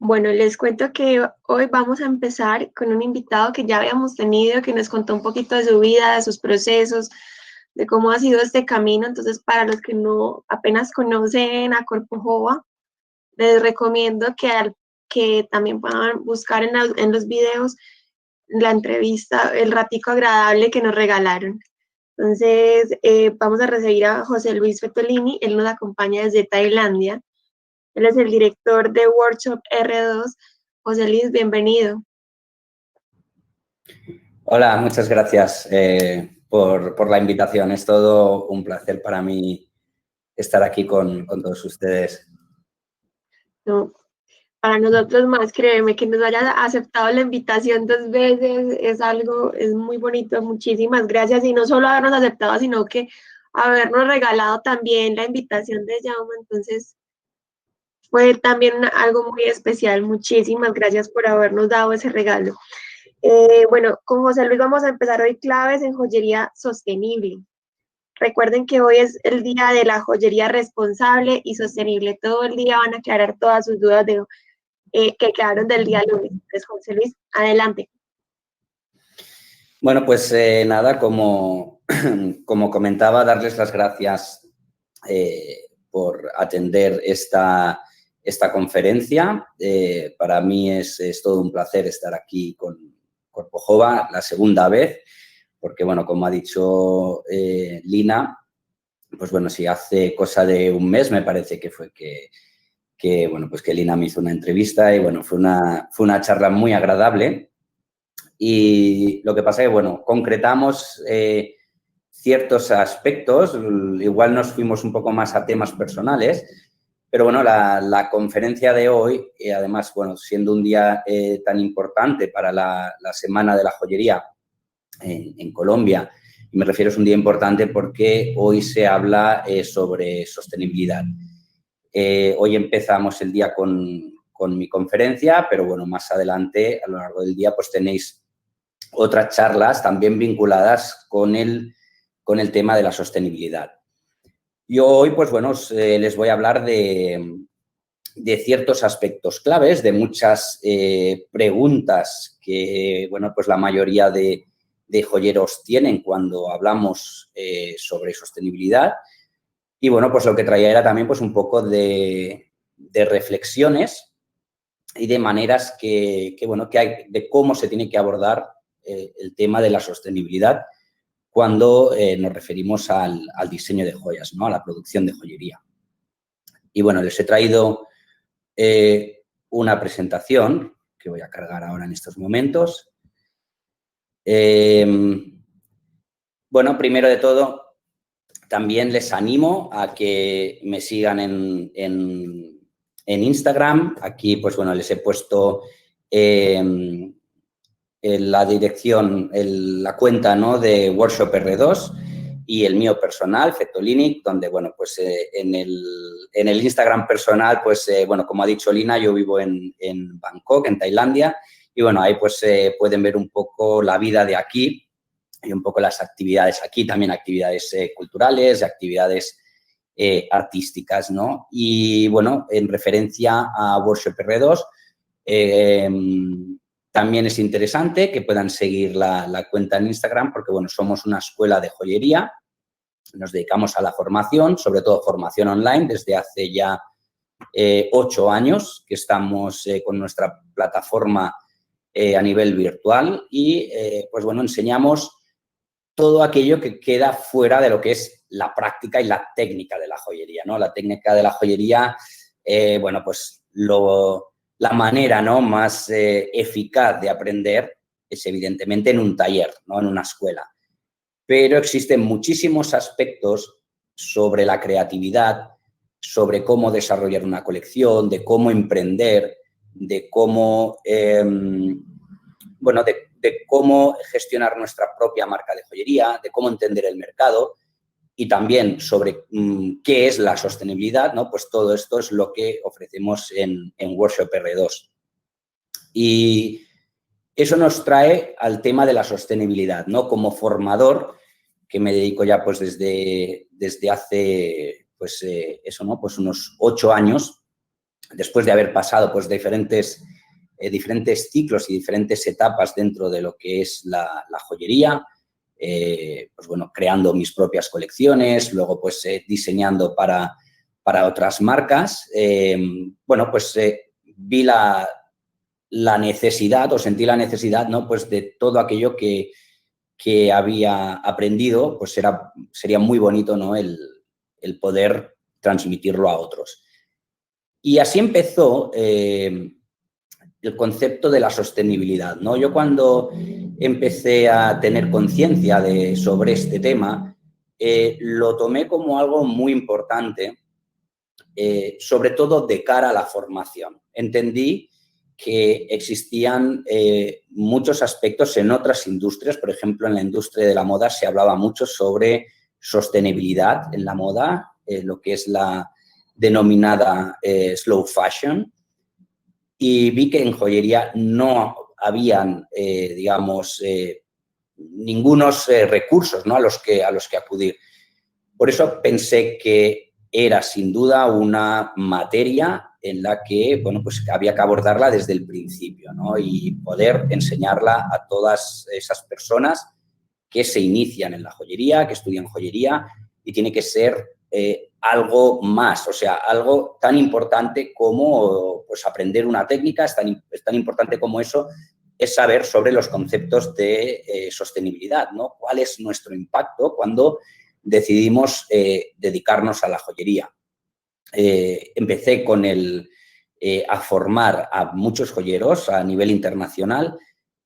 Bueno, les cuento que hoy vamos a empezar con un invitado que ya habíamos tenido, que nos contó un poquito de su vida, de sus procesos, de cómo ha sido este camino. Entonces, para los que no apenas conocen a Corpojova, les recomiendo que también puedan buscar en los videos la entrevista, el ratico agradable que nos regalaron. Entonces, vamos a recibir a José Luis Fetolini. Él nos acompaña desde Tailandia. Él es el director de Workshop R2. José Luis, bienvenido. Hola, muchas gracias por la invitación. Es todo un placer para mí estar aquí con todos ustedes. No, para nosotros más, créeme, que nos haya aceptado la invitación 2 veces es muy bonito. Muchísimas gracias. Y no solo habernos aceptado, sino que habernos regalado también la invitación de Jaume. Entonces, fue también algo muy especial. Muchísimas gracias por habernos dado ese regalo. Bueno, con José Luis vamos a empezar hoy claves en joyería sostenible. Recuerden que hoy es el día de la joyería responsable y sostenible. Todo el día van a aclarar todas sus dudas que quedaron del día lunes. Entonces, José Luis, adelante. Bueno, pues nada, como comentaba, darles las gracias por atender esta conferencia. Para mí es todo un placer estar aquí con Corpojova la segunda vez, porque, bueno, como ha dicho Lina, pues bueno, sí, hace cosa de un mes me parece que fue bueno, pues que Lina me hizo una entrevista y, bueno, fue una charla muy agradable. Y lo que pasa es que, bueno, concretamos ciertos aspectos, igual nos fuimos un poco más a temas personales, pero, bueno, la conferencia de hoy, además, bueno, siendo un día tan importante para la Semana de la Joyería en Colombia, y me refiero, es un día importante porque hoy se habla sobre sostenibilidad. Hoy empezamos el día con mi conferencia, pero, bueno, más adelante, a lo largo del día, pues tenéis otras charlas también vinculadas con el tema de la sostenibilidad. Yo hoy, pues bueno, les voy a hablar de ciertos aspectos claves, de muchas preguntas que, bueno, pues la mayoría de joyeros tienen cuando hablamos sobre sostenibilidad. Y, bueno, pues lo que traía era también pues un poco de reflexiones y de maneras bueno, que hay de cómo se tiene que abordar el tema de la sostenibilidad cuando nos referimos al diseño de joyas, ¿no? A la producción de joyería. Y, bueno, les he traído una presentación que voy a cargar ahora en estos momentos. Bueno, primero de todo, también les animo a que me sigan en Instagram. Aquí, pues bueno, les he puesto la dirección, la cuenta, ¿no?, de Workshop R2 y el mío personal, Fetolini, donde, bueno, pues en el Instagram personal, pues, bueno, como ha dicho Lina, yo vivo en Bangkok, en Tailandia, y, bueno, ahí pues pueden ver un poco la vida de aquí y un poco las actividades aquí, también actividades culturales, actividades artísticas, ¿no? Y, bueno, en referencia a Workshop R2, también es interesante que puedan seguir la cuenta en Instagram porque, bueno, somos una escuela de joyería, nos dedicamos a la formación, sobre todo formación online, desde hace ya 8 años que estamos con nuestra plataforma a nivel virtual y, pues bueno, enseñamos todo aquello que queda fuera de lo que es la práctica y la técnica de la joyería, ¿no? La técnica de la joyería, bueno, pues la manera, ¿no?, más eficaz de aprender es, evidentemente, en un taller, ¿no?, en una escuela. Pero existen muchísimos aspectos sobre la creatividad, sobre cómo desarrollar una colección, de cómo emprender, de cómo, bueno, de cómo gestionar nuestra propia marca de joyería, de cómo entender el mercado y también sobre qué es la sostenibilidad, ¿no? Pues todo esto es lo que ofrecemos en Workshop R2. Y eso nos trae al tema de la sostenibilidad, ¿no? Como formador, que me dedico ya pues desde hace, pues eso, ¿no?, pues unos 8 años, después de haber pasado pues diferentes ciclos y diferentes etapas dentro de lo que es la joyería, pues bueno, creando mis propias colecciones, luego pues diseñando para otras marcas, bueno, pues vi la necesidad o sentí la necesidad, ¿no? Pues de todo aquello que había aprendido, pues sería muy bonito, ¿no? El poder transmitirlo a otros. Y así empezó el concepto de la sostenibilidad, ¿no? Yo cuando empecé a tener conciencia sobre este tema, lo tomé como algo muy importante, sobre todo de cara a la formación. Entendí que existían muchos aspectos en otras industrias, por ejemplo, en la industria de la moda se hablaba mucho sobre sostenibilidad en la moda, lo que es la denominada slow fashion, y vi que en joyería no habían, digamos, ningunos recursos, ¿no? a los que acudir. Por eso pensé que era sin duda una materia en la que, bueno, pues había que abordarla desde el principio, ¿no? Y poder enseñarla a todas esas personas que se inician en la joyería, que estudian joyería, y tiene que ser algo más, o sea, algo tan importante como pues, aprender una técnica, es tan importante como eso, es saber sobre los conceptos de sostenibilidad, ¿no? ¿Cuál es nuestro impacto cuando decidimos dedicarnos a la joyería? Empecé con a formar a muchos joyeros a nivel internacional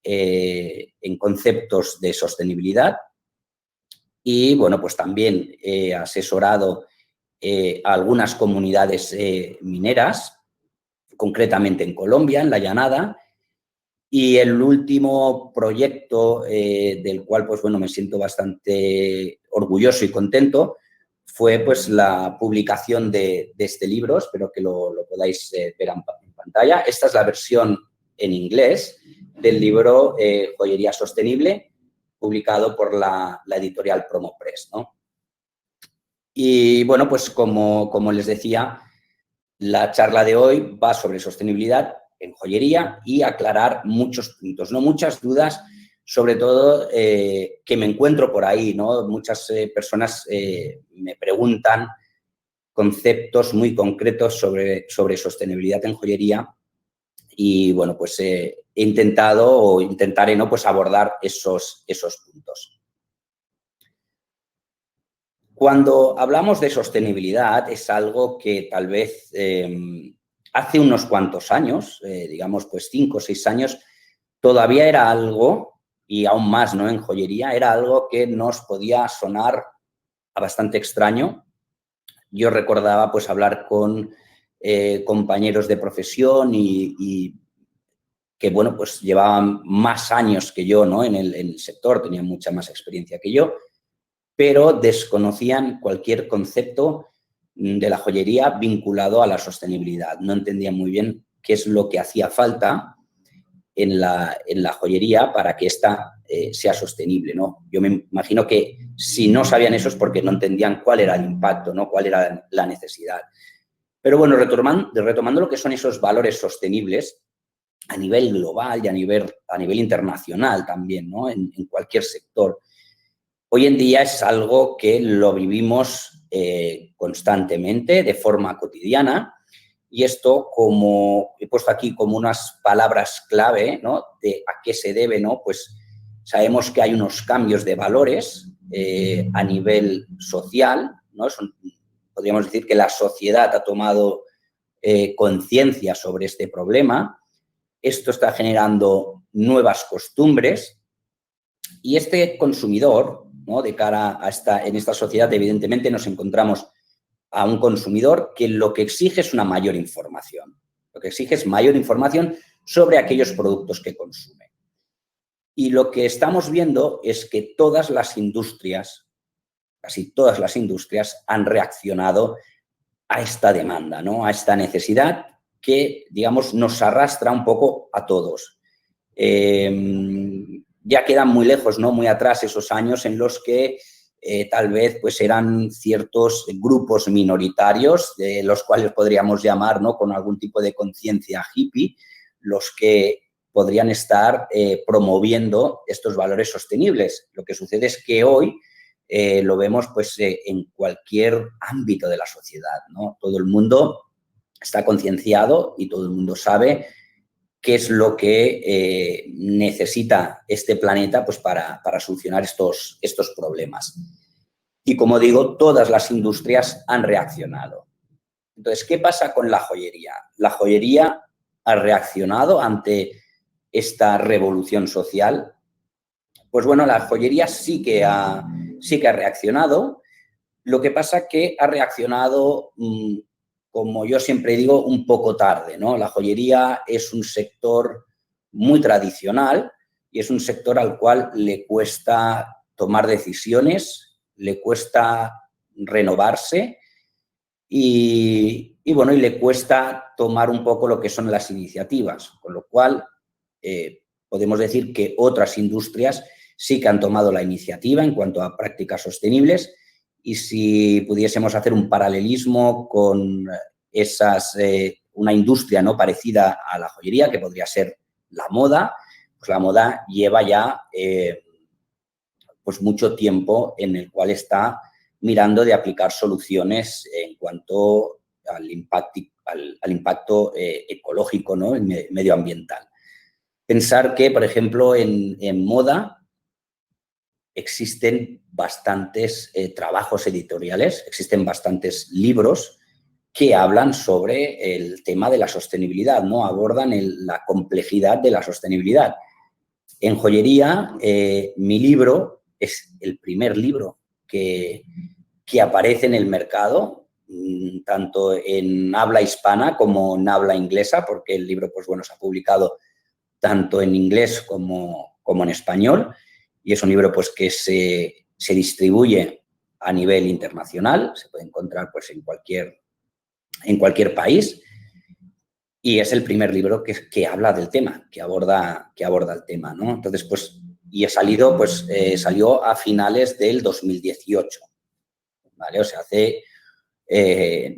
en conceptos de sostenibilidad y, bueno, pues también he asesorado a algunas comunidades mineras, concretamente en Colombia, en la Llanada, y el último proyecto del cual, pues bueno, me siento bastante orgulloso y contento fue pues la publicación de este libro, espero que lo podáis ver en pantalla. Esta es la versión en inglés del libro Joyería Sostenible, publicado por la editorial Promopress, ¿no? Y bueno, pues como les decía, la charla de hoy va sobre sostenibilidad en joyería y aclarar muchos puntos, ¿no? Muchas dudas, sobre todo que me encuentro por ahí, ¿no? Muchas personas me preguntan conceptos muy concretos sobre sostenibilidad en joyería y, bueno, pues he intentado o intentaré, ¿no? Pues abordar esos puntos. Cuando hablamos de sostenibilidad es algo que tal vez hace unos cuantos años, digamos pues 5 o 6 años, todavía era algo, y aún más, ¿no? En joyería, era algo que nos podía sonar bastante extraño. Yo recordaba pues hablar con compañeros de profesión y que, bueno, pues llevaban más años que yo, ¿no? En el sector, tenían mucha más experiencia que yo, pero desconocían cualquier concepto de la joyería vinculado a la sostenibilidad. No entendían muy bien qué es lo que hacía falta en la joyería para que ésta sea sostenible, ¿no? Yo me imagino que si no sabían eso es porque no entendían cuál era el impacto, ¿no? Cuál era la necesidad. Pero bueno, retomando lo que son esos valores sostenibles a nivel global y a nivel internacional también, ¿no? En cualquier sector. Hoy en día es algo que lo vivimos constantemente, de forma cotidiana, y esto, como he puesto aquí como unas palabras clave, ¿no? De a qué se debe, ¿no? Pues sabemos que hay unos cambios de valores a nivel social, ¿no? Podríamos decir que la sociedad ha tomado conciencia sobre este problema. Esto está generando nuevas costumbres y este consumidor, ¿no? De cara en esta sociedad, evidentemente nos encontramos a un consumidor que lo que exige es una mayor información. Lo que exige es mayor información sobre aquellos productos que consume. Y lo que estamos viendo es que todas las industrias, casi todas las industrias, han reaccionado a esta demanda, ¿no? A esta necesidad que, digamos, nos arrastra un poco a todos. Ya quedan muy lejos, ¿no? Muy atrás esos años en los que tal vez pues eran ciertos grupos minoritarios, de los cuales podríamos llamar, ¿no?, con algún tipo de conciencia hippie, los que podrían estar promoviendo estos valores sostenibles. Lo que sucede es que hoy lo vemos pues, en cualquier ámbito de la sociedad, ¿no? Todo el mundo está concienciado y todo el mundo sabe qué es lo que necesita este planeta pues, para solucionar estos problemas. Y como digo, todas las industrias han reaccionado. Entonces, ¿qué pasa con la joyería? La joyería ha reaccionado ante esta revolución social. Pues bueno, la joyería sí que ha reaccionado. Lo que pasa es que ha reaccionado, como yo siempre digo, un poco tarde, ¿no? La joyería es un sector muy tradicional y es un sector al cual le cuesta tomar decisiones, le cuesta renovarse y bueno, y le cuesta tomar un poco lo que son las iniciativas, con lo cual podemos decir que otras industrias sí que han tomado la iniciativa en cuanto a prácticas sostenibles. Y si pudiésemos hacer un paralelismo con una industria, ¿no?, parecida a la joyería, que podría ser la moda, pues la moda lleva ya pues mucho tiempo en el cual está mirando de aplicar soluciones en cuanto al impacto ecológico, ¿no?, medioambiental. Pensar que, por ejemplo, en moda existen bastantes trabajos editoriales, existen bastantes libros que hablan sobre el tema de la sostenibilidad, ¿no? Abordan la complejidad de la sostenibilidad. En joyería, mi libro es el primer libro que aparece en el mercado, tanto en habla hispana como en habla inglesa, porque el libro, pues bueno, se ha publicado tanto en inglés como en español, y es un libro pues que se distribuye a nivel internacional, se puede encontrar pues en cualquier país, y es el primer libro que habla del tema, que aborda el tema, ¿no? Entonces, pues, y salió a finales del 2018, ¿vale? O sea, hace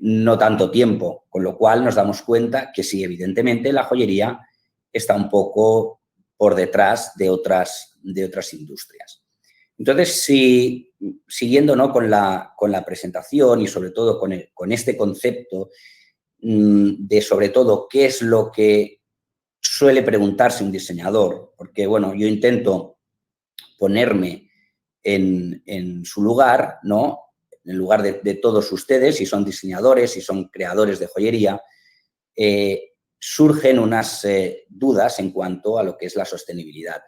no tanto tiempo, con lo cual nos damos cuenta que sí, evidentemente, la joyería está un poco por detrás de otras industrias. Entonces, siguiendo, ¿no?, con la presentación y sobre todo con este concepto de sobre todo qué es lo que suele preguntarse un diseñador, porque bueno, yo intento ponerme en su lugar, ¿no?, en el lugar de todos ustedes, si son diseñadores, si son creadores de joyería, surgen unas dudas en cuanto a lo que es la sostenibilidad.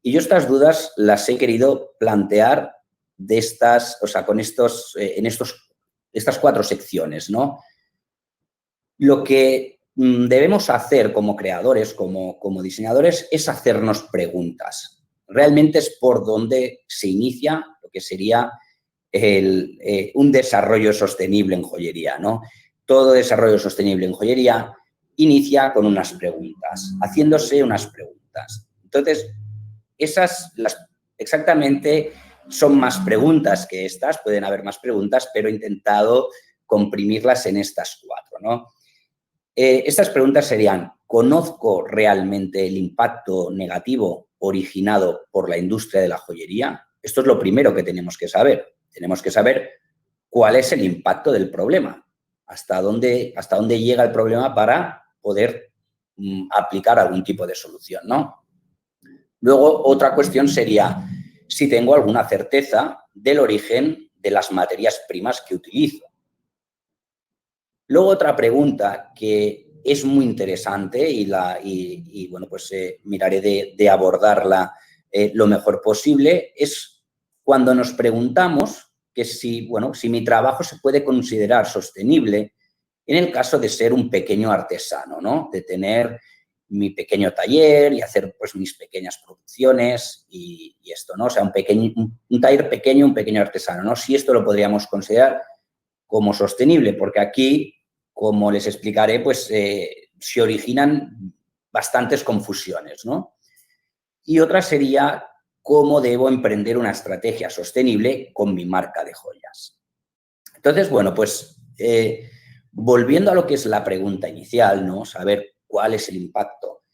Y yo estas dudas las he querido plantear con estas 4 secciones, ¿no? Lo que debemos hacer como creadores, como diseñadores, es hacernos preguntas. Realmente es por donde se inicia lo que sería un desarrollo sostenible en joyería, ¿no? Todo desarrollo sostenible en joyería inicia con unas preguntas, haciéndose unas preguntas. Entonces, exactamente son más preguntas que estas, pueden haber más preguntas, pero he intentado comprimirlas en estas 4, ¿no? Estas preguntas serían: ¿conozco realmente el impacto negativo originado por la industria de la joyería? Esto es lo primero que tenemos que saber. Tenemos que saber cuál es el impacto del problema, hasta dónde llega el problema para poder aplicar algún tipo de solución, ¿no? Luego, otra cuestión sería si tengo alguna certeza del origen de las materias primas que utilizo. Luego, otra pregunta que es muy interesante y bueno, pues miraré de abordarla lo mejor posible, es cuando nos preguntamos que si mi trabajo se puede considerar sostenible en el caso de ser un pequeño artesano, ¿no? De tener mi pequeño taller y hacer pues mis pequeñas producciones y esto, ¿no? O sea, un taller pequeño, un pequeño artesano, ¿no? Si esto lo podríamos considerar como sostenible, porque aquí, como les explicaré, pues se originan bastantes confusiones, ¿no? Y otra sería cómo debo emprender una estrategia sostenible con mi marca de joyas. Entonces, bueno, pues volviendo a lo que es la pregunta inicial, ¿no? Saber cuál es el impacto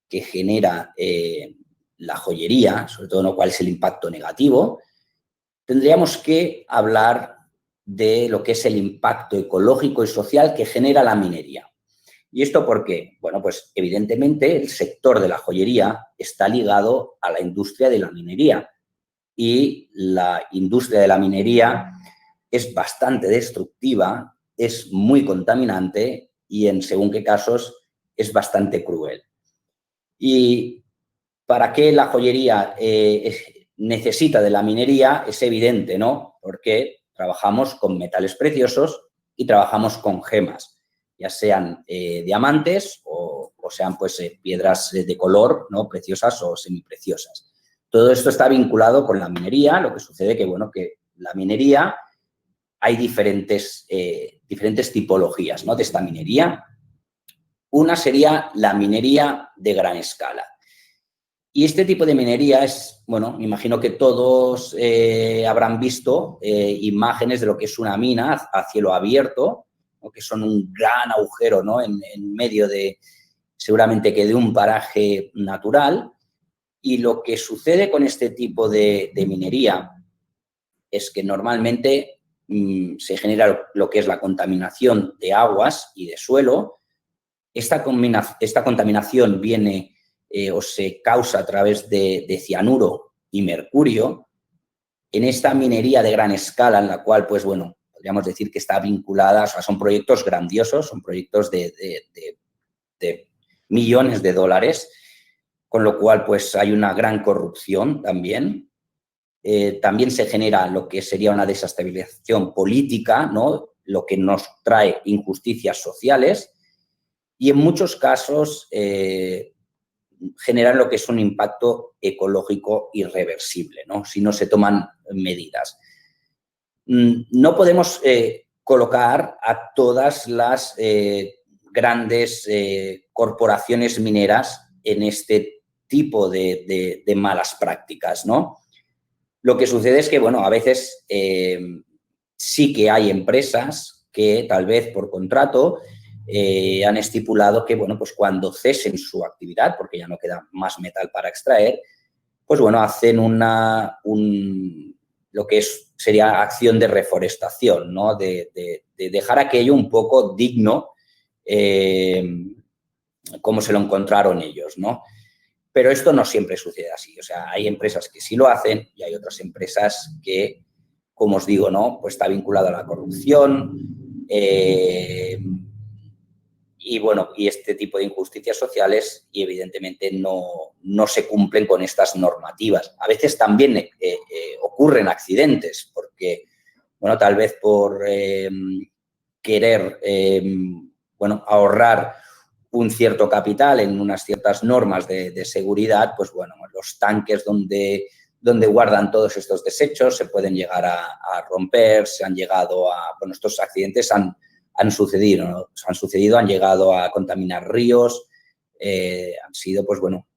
que genera la joyería, sobre todo, ¿no? Cuál es el impacto negativo, tendríamos que hablar de lo que es el impacto ecológico y social que genera la minería. ¿Y esto por qué? Bueno, pues evidentemente el sector de la joyería está ligado a la industria de la minería y la industria de la minería es bastante destructiva, es muy contaminante y en según qué casos es bastante cruel. ¿Y para qué la joyería necesita de la minería? Es evidente, ¿no? Porque trabajamos con metales preciosos y trabajamos con gemas, ya sean diamantes o sean pues piedras de color, ¿no? Preciosas o semipreciosas. Todo esto está vinculado con la minería, lo que sucede que, bueno, que la minería hay diferentes tipologías, ¿no? De esta minería. Una sería la minería de gran escala. Y este tipo de minería es, bueno, me imagino que todos habrán visto imágenes de lo que es una mina a cielo abierto, ¿no? Que son un gran agujero, ¿no? En medio de, seguramente que de un paraje natural. Y lo que sucede con este tipo de minería es que normalmente se genera lo que es la contaminación de aguas y de suelo. Esta contaminación viene o se causa a través de cianuro y mercurio. En esta minería de gran escala, en la cual, pues bueno, podríamos decir que está vinculada, o sea, son proyectos grandiosos, son proyectos de millones de dólares, con lo cual, pues hay una gran corrupción también. También se genera lo que sería una desestabilización política, ¿no? Lo que nos trae injusticias sociales y en muchos casos generan lo que es un impacto ecológico irreversible, ¿no? Si no se toman medidas. No podemos colocar a todas las grandes corporaciones mineras en este tipo de malas prácticas, ¿no? Lo que sucede es que, bueno, a veces sí que hay empresas que tal vez por contrato han estipulado que, bueno, pues cuando cesen su actividad, porque ya no queda más metal para extraer, pues, bueno, hacen lo que sería acción de reforestación, ¿no? De dejar aquello un poco digno como se lo encontraron ellos, ¿no? Pero esto no siempre sucede así. O sea, hay empresas que sí lo hacen y hay otras empresas que, como os digo, ¿no? Pues está vinculado a la corrupción y, bueno, y este tipo de injusticias sociales y, evidentemente, no se cumplen con estas normativas. A veces también ocurren accidentes porque, bueno, tal vez por querer, bueno, ahorrar un cierto capital en unas ciertas normas de seguridad, pues bueno, los tanques donde guardan todos estos desechos se pueden llegar a romper, se han llegado a, bueno, estos accidentes han sucedido, ¿no? Han llegado a contaminar ríos, han sido, pues bueno,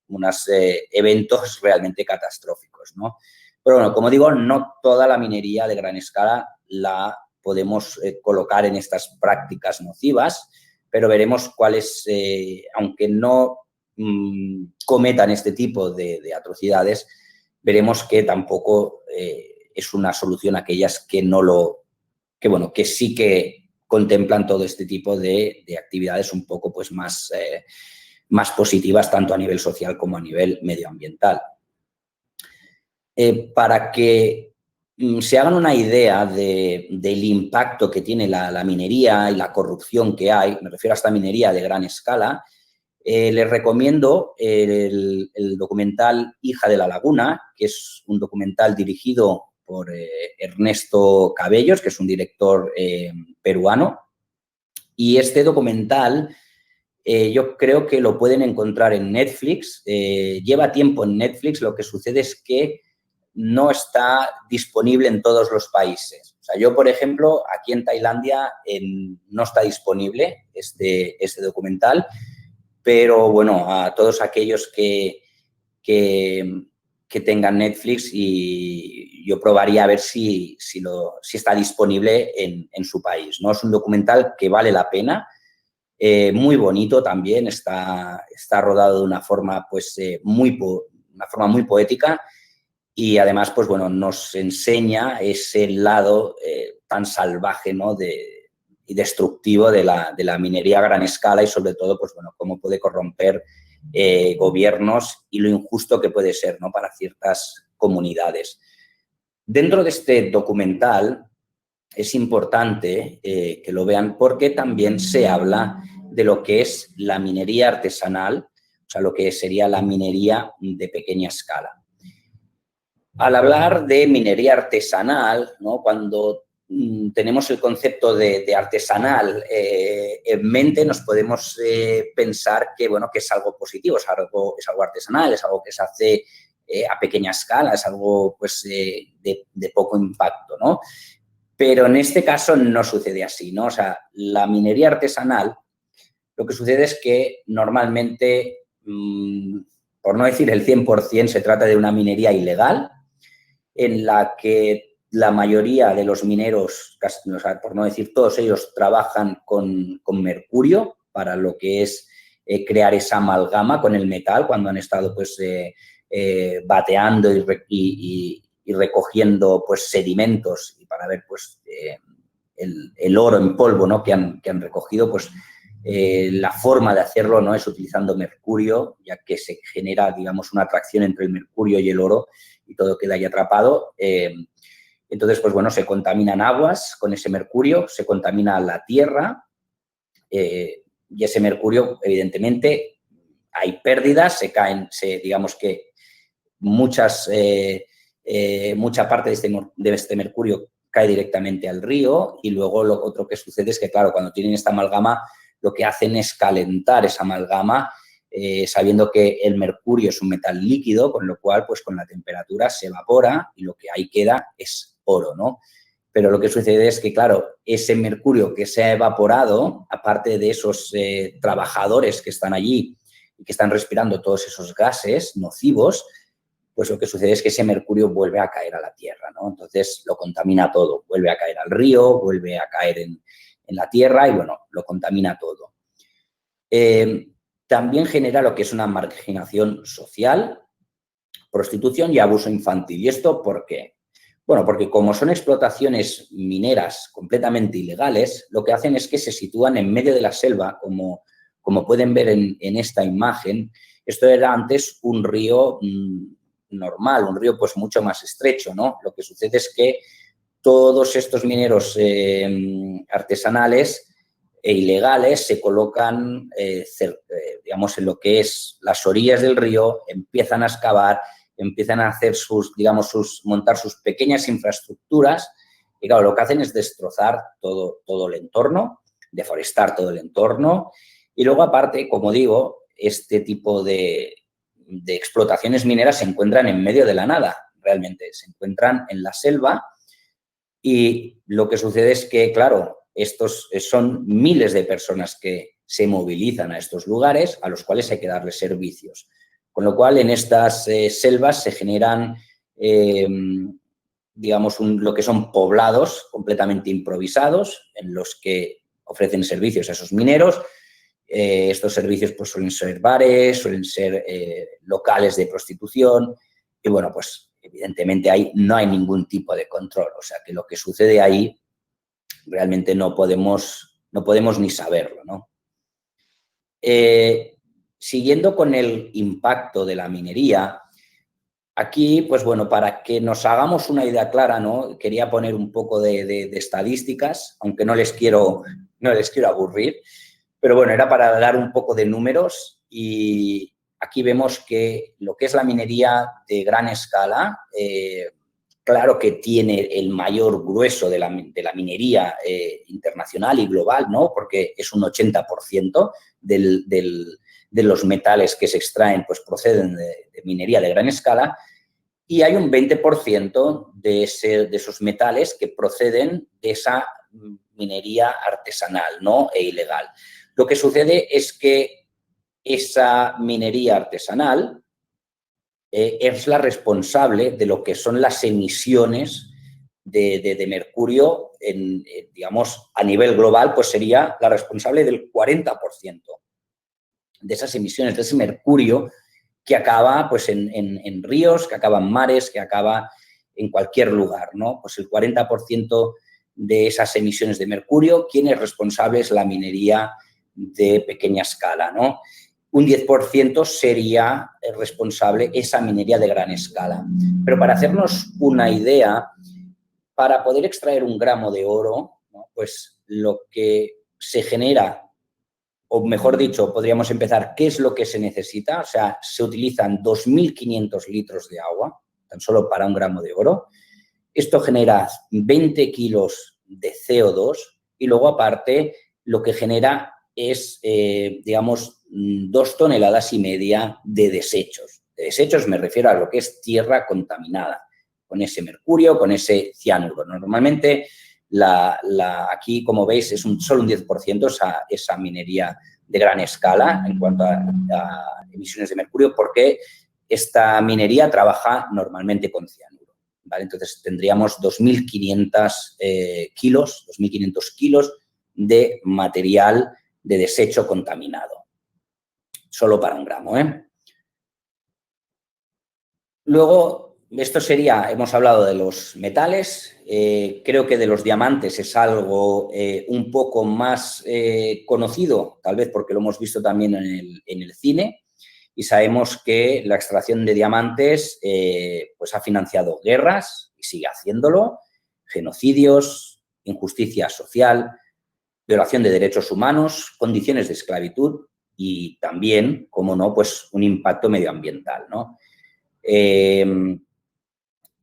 unos eventos realmente catastróficos, ¿no? Pero bueno, como digo, no toda la minería de gran escala la podemos colocar en estas prácticas nocivas, pero veremos cuáles, aunque no cometan este tipo de atrocidades, veremos que tampoco es una solución aquellas que que sí que contemplan todo este tipo de actividades un poco pues más positivas, tanto a nivel social como a nivel medioambiental. Para que se hagan una idea del impacto que tiene la minería y la corrupción que hay, me refiero a esta minería de gran escala, les recomiendo el documental Hija de la Laguna, que es un documental dirigido por Ernesto Cabellos, que es un director peruano. Y este documental yo creo que lo pueden encontrar en Netflix. Lleva tiempo en Netflix, lo que sucede es que no está disponible en todos los países. O sea, yo, por ejemplo, aquí en Tailandia no está disponible este documental, pero bueno, a todos aquellos que que tengan Netflix y yo probaría a ver si está disponible en su país, ¿no? Es un documental que vale la pena, muy bonito también, está rodado de una forma, pues, una forma muy poética y además, pues, bueno, nos enseña ese lado tan salvaje, ¿no? Y destructivo de la minería a gran escala y, sobre todo, pues, bueno, cómo puede corromper gobiernos y lo injusto que puede ser, ¿no? Para ciertas comunidades. Dentro de este documental es importante que lo vean porque también se habla de lo que es la minería artesanal, o sea, lo que sería la minería de pequeña escala. Al hablar de minería artesanal, ¿no? Cuando tenemos el concepto de artesanal en mente, nos podemos pensar que, bueno, que es algo positivo, es algo artesanal, es algo que se hace a pequeña escala, es algo, pues, de poco impacto, ¿no? Pero en este caso no sucede así, ¿no? O sea, la minería artesanal, lo que sucede es que normalmente, por no decir el 100%, se trata de una minería ilegal, en la que la mayoría de los mineros, o sea, por no decir todos ellos, trabajan con mercurio para lo que es crear esa amalgama con el metal cuando han estado, pues, bateando y recogiendo, pues, sedimentos y para ver, pues, el oro en polvo, ¿no? que han recogido, pues la forma de hacerlo no es utilizando mercurio, ya que se genera, digamos, una atracción entre el mercurio y el oro y todo queda ahí atrapado. Entonces, pues bueno, se contaminan aguas con ese mercurio, se contamina la tierra y ese mercurio, evidentemente, hay pérdidas, digamos que mucha parte de este mercurio cae directamente al río y luego lo otro que sucede es que, claro, cuando tienen esta amalgama, lo que hacen es calentar esa amalgama sabiendo que el mercurio es un metal líquido, con lo cual, pues con la temperatura se evapora y lo que ahí queda es oro, ¿no? Pero lo que sucede es que, claro, ese mercurio que se ha evaporado, aparte de esos trabajadores que están allí y que están respirando todos esos gases nocivos, pues lo que sucede es que ese mercurio vuelve a caer a la tierra, ¿no? Entonces lo contamina todo, vuelve a caer al río, vuelve a caer en la tierra y, bueno, lo contamina todo. También genera lo que es una marginación social, prostitución y abuso infantil. ¿Y esto por qué? Bueno, porque como son explotaciones mineras completamente ilegales, lo que hacen es que se sitúan en medio de la selva, como pueden ver en esta imagen. Esto era antes un río normal, un río pues mucho más estrecho, ¿no? Lo que sucede es que todos estos mineros artesanales e ilegales se colocan, digamos, en lo que es las orillas del río, empiezan a excavar, empiezan a hacer montar sus pequeñas infraestructuras y, claro, lo que hacen es destrozar todo el entorno, deforestar todo el entorno y luego, aparte, como digo, este tipo de explotaciones mineras se encuentran en medio de la nada, realmente, se encuentran en la selva y lo que sucede es que, claro, estos son miles de personas que se movilizan a estos lugares a los cuales hay que darles servicios. Con lo cual, en estas selvas se generan, digamos, lo que son poblados completamente improvisados en los que ofrecen servicios a esos mineros. Estos servicios pues, suelen ser bares, suelen ser locales de prostitución y, bueno, pues evidentemente ahí no hay ningún tipo de control. O sea, que lo que sucede ahí realmente no podemos ni saberlo, ¿no? Siguiendo con el impacto de la minería, aquí, pues bueno, para que nos hagamos una idea clara, ¿no? Quería poner un poco de estadísticas, aunque no les quiero aburrir, pero bueno, era para dar un poco de números y aquí vemos que lo que es la minería de gran escala, claro que tiene el mayor grueso de la minería internacional y global, ¿no? Porque es un 80% de los metales que se extraen, pues proceden de minería de gran escala y hay un 20% de esos metales que proceden de esa minería artesanal, ¿no? E ilegal. Lo que sucede es que esa minería artesanal es la responsable de lo que son las emisiones de mercurio, digamos, a nivel global, pues sería la responsable del 40% de esas emisiones, de ese mercurio que acaba pues, en ríos, que acaba en mares, que acaba en cualquier lugar, ¿no? Pues el 40% de esas emisiones de mercurio, ¿quién es responsable? Es la minería de pequeña escala, ¿no? Un 10% sería responsable esa minería de gran escala. Pero para hacernos una idea, para poder extraer un gramo de oro, ¿no? Pues lo que se genera, o mejor dicho, podríamos empezar, ¿qué es lo que se necesita? O sea, se utilizan 2.500 litros de agua, tan solo para un gramo de oro. Esto genera 20 kilos de CO2 y luego, aparte, lo que genera es, digamos, 2,5 toneladas de desechos. De desechos me refiero a lo que es tierra contaminada, con ese mercurio, con ese cianuro. Normalmente, aquí, como veis, es solo un 10% esa minería de gran escala en cuanto a emisiones de mercurio, porque esta minería trabaja normalmente con cianuro, ¿vale? Entonces, tendríamos 2.500 kilos de material de desecho contaminado, solo para un gramo, ¿eh? Luego, esto sería, hemos hablado de los metales, creo que de los diamantes es algo un poco más conocido, tal vez porque lo hemos visto también en el cine, y sabemos que la extracción de diamantes pues ha financiado guerras y sigue haciéndolo, genocidios, injusticia social, violación de derechos humanos, condiciones de esclavitud y también, como no, pues un impacto medioambiental, ¿no?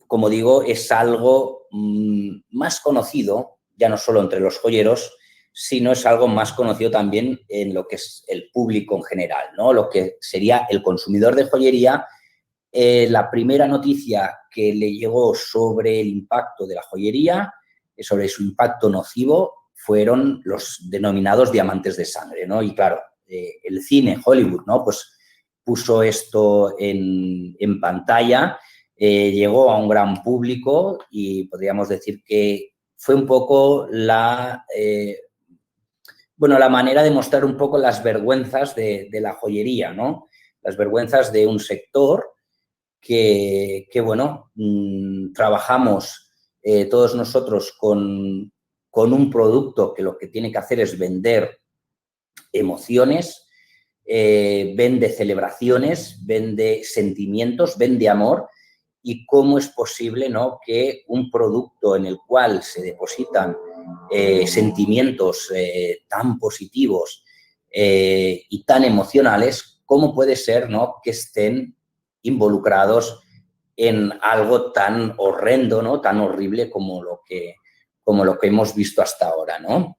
Como digo, es algo más conocido, ya no solo entre los joyeros, sino es algo más conocido también en lo que es el público en general, ¿no? Lo que sería el consumidor de joyería. La primera noticia que le llegó sobre el impacto de la joyería, sobre su impacto nocivo, fueron los denominados diamantes de sangre, ¿no? Y claro, el cine, Hollywood, ¿no? Pues puso esto en pantalla, llegó a un gran público y podríamos decir que fue un poco la manera de mostrar un poco las vergüenzas de la joyería, ¿no? Las vergüenzas de un sector que bueno, trabajamos todos nosotros con un producto que lo que tiene que hacer es vender emociones, vende celebraciones, vende sentimientos, vende amor. Y cómo es posible, ¿no?, que un producto en el cual se depositan sentimientos tan positivos y tan emocionales, cómo puede ser, ¿no?, que estén involucrados en algo tan horrendo, ¿no?, tan horrible como lo que hemos visto hasta ahora, ¿no?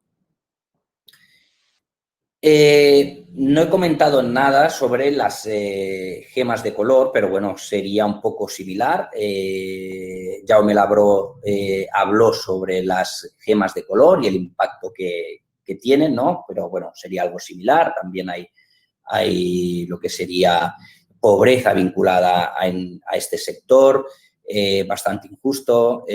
No he comentado nada sobre las gemas de color, pero bueno, sería un poco similar. Jaume Labró habló sobre las gemas de color y el impacto que tienen, ¿no? Pero bueno, sería algo similar. También hay lo que sería pobreza vinculada a este sector, bastante injusto.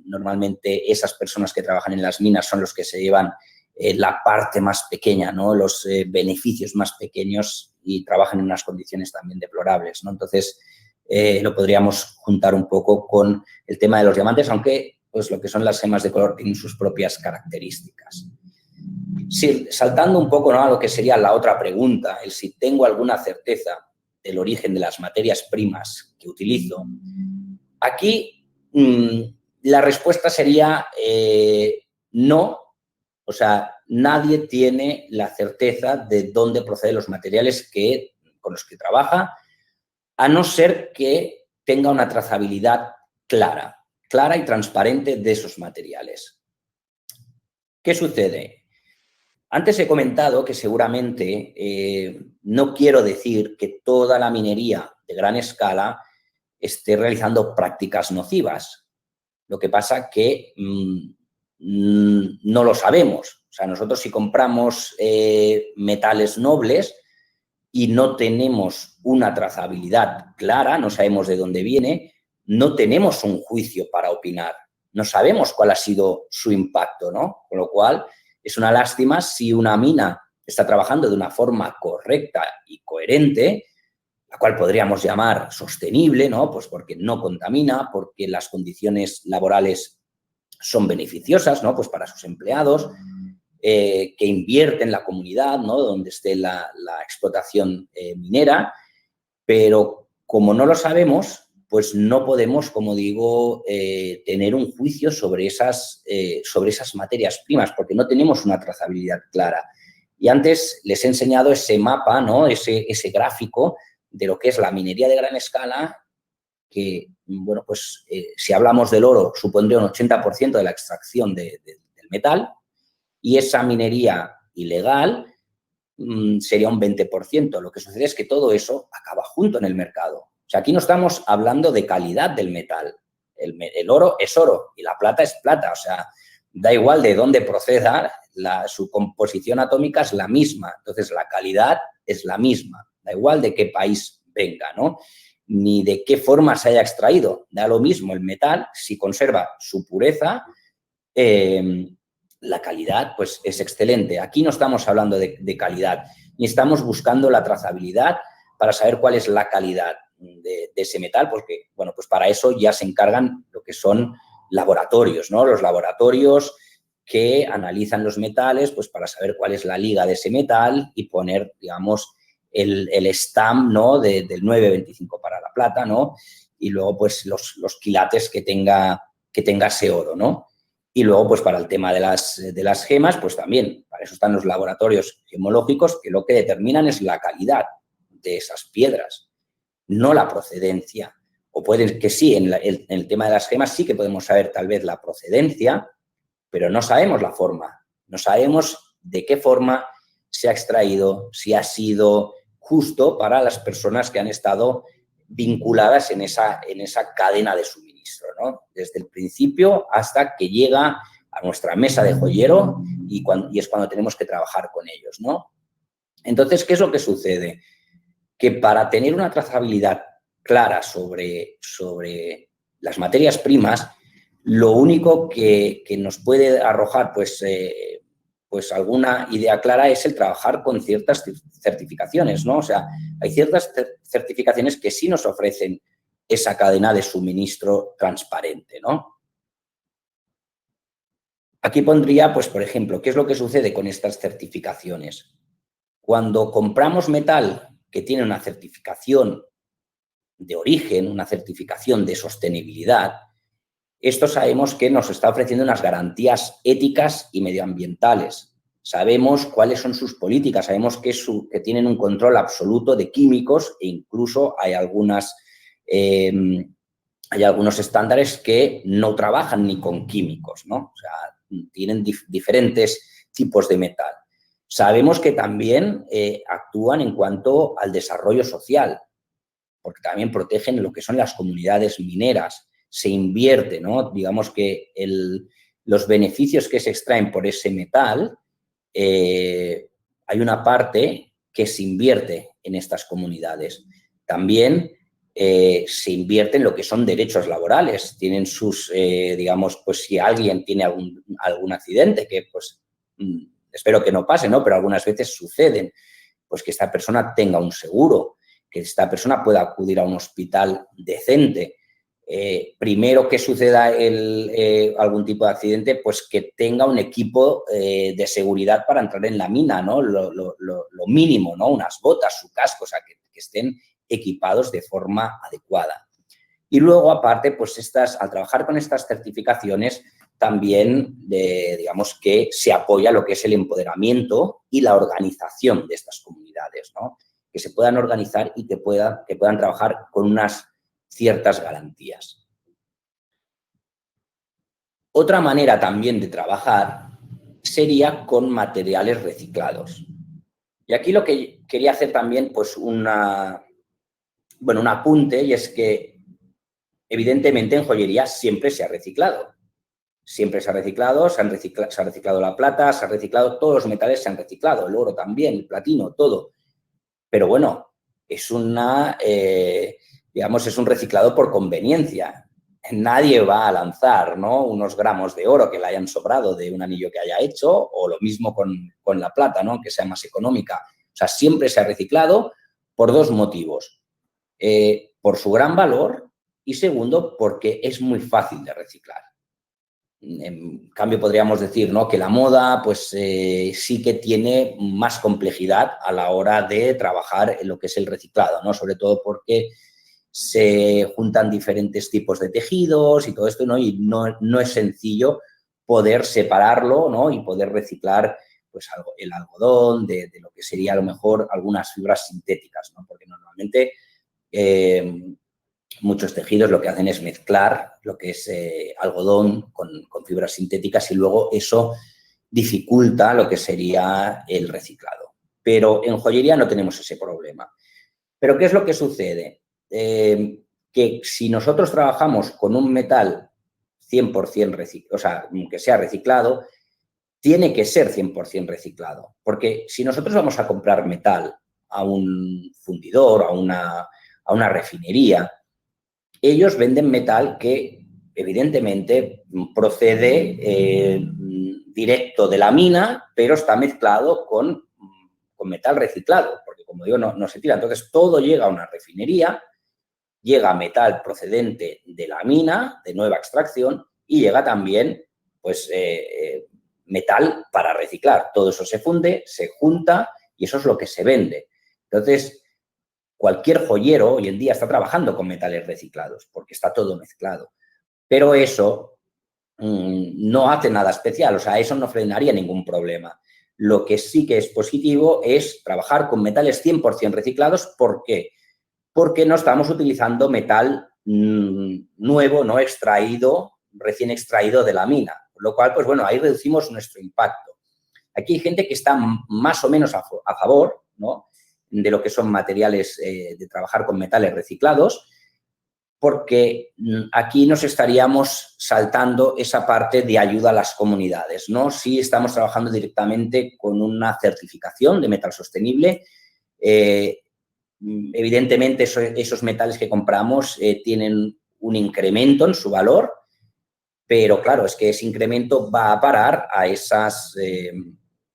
Normalmente esas personas que trabajan en las minas son los que se llevan la parte más pequeña, ¿no?, los beneficios más pequeños, y trabajan en unas condiciones también deplorables, ¿no? Entonces, lo podríamos juntar un poco con el tema de los diamantes, aunque pues, lo que son las gemas de color tienen sus propias características. Sí, saltando un poco, ¿no?, a lo que sería la otra pregunta, el si tengo alguna certeza del origen de las materias primas que utilizo, aquí la respuesta sería no. O sea, nadie tiene la certeza de dónde proceden los materiales con los que trabaja, a no ser que tenga una trazabilidad clara y transparente de esos materiales. ¿Qué sucede? Antes he comentado que seguramente no quiero decir que toda la minería de gran escala esté realizando prácticas nocivas. Lo que pasa que no lo sabemos. O sea, nosotros si compramos metales nobles, y no tenemos una trazabilidad clara, no sabemos de dónde viene, no tenemos un juicio para opinar, no sabemos cuál ha sido su impacto, ¿no? Con lo cual, es una lástima si una mina está trabajando de una forma correcta y coherente, la cual podríamos llamar sostenible, ¿no? Pues porque no contamina, porque las condiciones laborales son beneficiosas, ¿no? Pues para sus empleados, que invierte en la comunidad, ¿no? Donde esté la explotación minera, pero como no lo sabemos, pues no podemos, como digo, tener un juicio sobre esas materias primas, porque no tenemos una trazabilidad clara. Y antes les he enseñado ese mapa, ¿no? Ese gráfico de lo que es la minería de gran escala, que, bueno, pues si hablamos del oro, supondría un 80% de la extracción del metal, y esa minería ilegal sería un 20%. Lo que sucede es que todo eso acaba junto en el mercado. O sea, aquí no estamos hablando de calidad del metal. El oro es oro y la plata es plata. O sea, da igual de dónde proceda, su composición atómica es la misma. Entonces, la calidad es la misma. Da igual de qué país venga, ¿no? Ni de qué forma se haya extraído. Da lo mismo el metal, si conserva su pureza, la calidad pues es excelente. Aquí no estamos hablando de calidad, ni estamos buscando la trazabilidad para saber cuál es la calidad de ese metal, porque, bueno, pues para eso ya se encargan lo que son laboratorios, ¿no? Los laboratorios que analizan los metales, pues para saber cuál es la liga de ese metal y poner, digamos, el stamp, ¿no? Del 9,25 para la plata, ¿no? Y luego, pues, los quilates que tenga ese oro, ¿no? Y luego, pues para el tema de las gemas, pues también, para eso están los laboratorios gemológicos, que lo que determinan es la calidad de esas piedras, no la procedencia. O puede que sí, en el tema de las gemas sí que podemos saber tal vez la procedencia, pero no sabemos la forma, no sabemos de qué forma se ha extraído, si ha sido justo para las personas que han estado vinculadas en esa cadena de suministro, ¿no? Desde el principio hasta que llega a nuestra mesa de joyero y es cuando tenemos que trabajar con ellos, ¿no? Entonces, ¿qué es lo que sucede? Que para tener una trazabilidad clara sobre las materias primas, lo único que nos puede arrojar pues alguna idea clara es el trabajar con ciertas certificaciones, ¿no? O sea, hay ciertas certificaciones que sí nos ofrecen esa cadena de suministro transparente, ¿no? Aquí pondría, pues, por ejemplo, ¿qué es lo que sucede con estas certificaciones? Cuando compramos metal que tiene una certificación de origen, una certificación de sostenibilidad, esto sabemos que nos está ofreciendo unas garantías éticas y medioambientales. Sabemos cuáles son sus políticas, sabemos que tienen un control absoluto de químicos e incluso hay algunos estándares que no trabajan ni con químicos, ¿no? O sea, tienen diferentes tipos de metal. Sabemos que también actúan en cuanto al desarrollo social, porque también protegen lo que son las comunidades mineras. Se invierte, ¿no? Digamos que los beneficios que se extraen por ese metal, hay una parte que se invierte en estas comunidades. También se invierte en lo que son derechos laborales. Tienen digamos, pues si alguien tiene algún accidente, que pues espero que no pase, ¿no? Pero algunas veces suceden, pues que esta persona tenga un seguro, que esta persona pueda acudir a un hospital decente. Primero que suceda algún tipo de accidente, pues que tenga un equipo de seguridad para entrar en la mina, ¿no? Lo mínimo, ¿no? Unas botas, su casco, o sea, que estén equipados de forma adecuada. Y luego, aparte, pues al trabajar con estas certificaciones, también, digamos, que se apoya lo que es el empoderamiento y la organización de estas comunidades, ¿no? Que se puedan organizar y que puedan trabajar con unas ciertas garantías. Otra manera también de trabajar sería con materiales reciclados. Y aquí lo que quería hacer también, pues un apunte, y es que evidentemente en joyería siempre se ha reciclado. Siempre se ha reciclado, se ha reciclado la plata, se ha reciclado, todos los metales se han reciclado, el oro también, el platino, todo. pero bueno, digamos, es un reciclado por conveniencia. Nadie va a lanzar, ¿no?, unos gramos de oro que le hayan sobrado de un anillo que haya hecho, o lo mismo con la plata, ¿no?, que sea más económica. O sea, siempre se ha reciclado por dos motivos. Por su gran valor y, segundo, porque es muy fácil de reciclar. En cambio, podríamos decir, ¿no?, que la moda pues, sí que tiene más complejidad a la hora de trabajar en lo que es el reciclado, ¿no?, sobre todo porque se juntan diferentes tipos de tejidos y todo esto, ¿no?, y no es sencillo poder separarlo, ¿no?, y poder reciclar pues, el algodón de lo que sería a lo mejor algunas fibras sintéticas, ¿no?, porque normalmente muchos tejidos lo que hacen es mezclar lo que es algodón con fibras sintéticas, y luego eso dificulta lo que sería el reciclado. Pero en joyería no tenemos ese problema. ¿Pero qué es lo que sucede? Que si nosotros trabajamos con un metal 100% reciclado, o sea, que sea reciclado, tiene que ser 100% reciclado. Porque si nosotros vamos a comprar metal a un fundidor, a una refinería, ellos venden metal que evidentemente procede directo de la mina, pero está mezclado con metal reciclado, porque como digo, no se tira. Entonces, todo llega a una refinería, llega metal procedente de la mina, de nueva extracción, y llega también pues, metal para reciclar. Todo eso se funde, se junta y eso es lo que se vende. Entonces, cualquier joyero hoy en día está trabajando con metales reciclados porque está todo mezclado. Pero eso no hace nada especial, o sea, eso no frenaría ningún problema. Lo que sí que es positivo es trabajar con metales 100% reciclados. ¿Por qué? Porque no estamos utilizando metal nuevo, no extraído, recién extraído de la mina. Por lo cual, pues bueno, ahí reducimos nuestro impacto. Aquí hay gente que está más o menos a favor, ¿no?, de lo que son materiales, de trabajar con metales reciclados, porque aquí nos estaríamos saltando esa parte de ayuda a las comunidades, ¿no? Si estamos trabajando directamente con una certificación de metal sostenible, evidentemente esos metales que compramos tienen un incremento en su valor, pero claro, es que ese incremento va a parar a esas,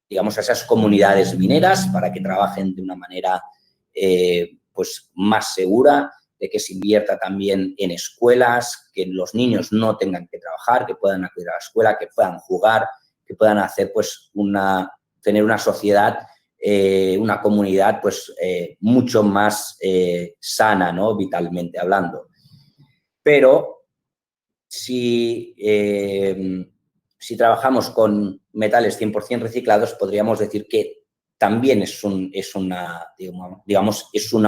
digamos, a esas comunidades mineras para que trabajen de una manera pues más segura, de que se invierta también en escuelas, que los niños no tengan que trabajar, que puedan acudir a la escuela, que puedan jugar, que puedan hacer pues tener una sociedad, una comunidad pues mucho más sana, ¿no?, vitalmente hablando. Pero si trabajamos con metales 100% reciclados, podríamos decir que también es una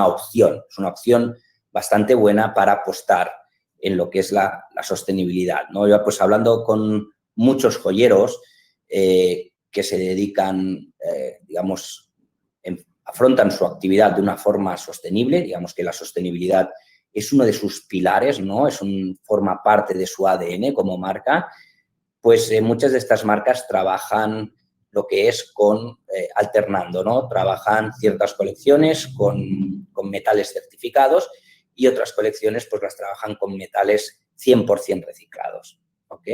opción bastante buena para apostar en lo que es la sostenibilidad, ¿no? Yo, pues, hablando con muchos joyeros que se dedican, digamos, afrontan su actividad de una forma sostenible, digamos que la sostenibilidad es uno de sus pilares, ¿no?, forma parte de su ADN como marca, pues muchas de estas marcas trabajan lo que es alternando, ¿no? Trabajan ciertas colecciones con metales certificados y otras colecciones pues las trabajan con metales 100% reciclados, ¿ok?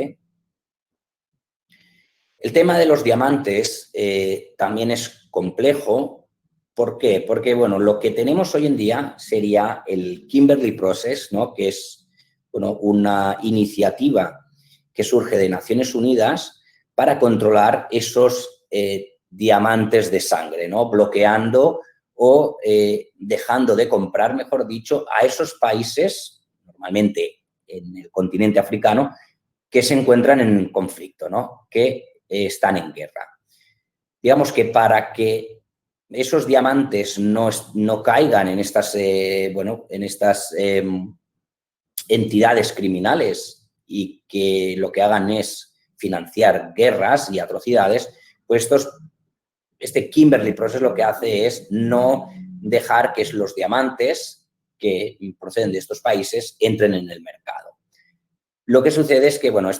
El tema de los diamantes también es complejo. ¿Por qué? Porque, bueno, lo que tenemos hoy en día sería el Kimberley Process, ¿no?, que es, bueno, una iniciativa que surge de Naciones Unidas para controlar esos diamantes de sangre, ¿no?, bloqueando o dejando de comprar, mejor dicho, a esos países, normalmente en el continente africano, que se encuentran en conflicto, ¿no?, que están en guerra. Digamos que para que esos diamantes no caigan en estas, entidades criminales y que lo que hagan es financiar guerras y atrocidades, pues este Kimberley Process lo que hace es no dejar que los diamantes que proceden de estos países entren en el mercado. Lo que sucede es que, bueno,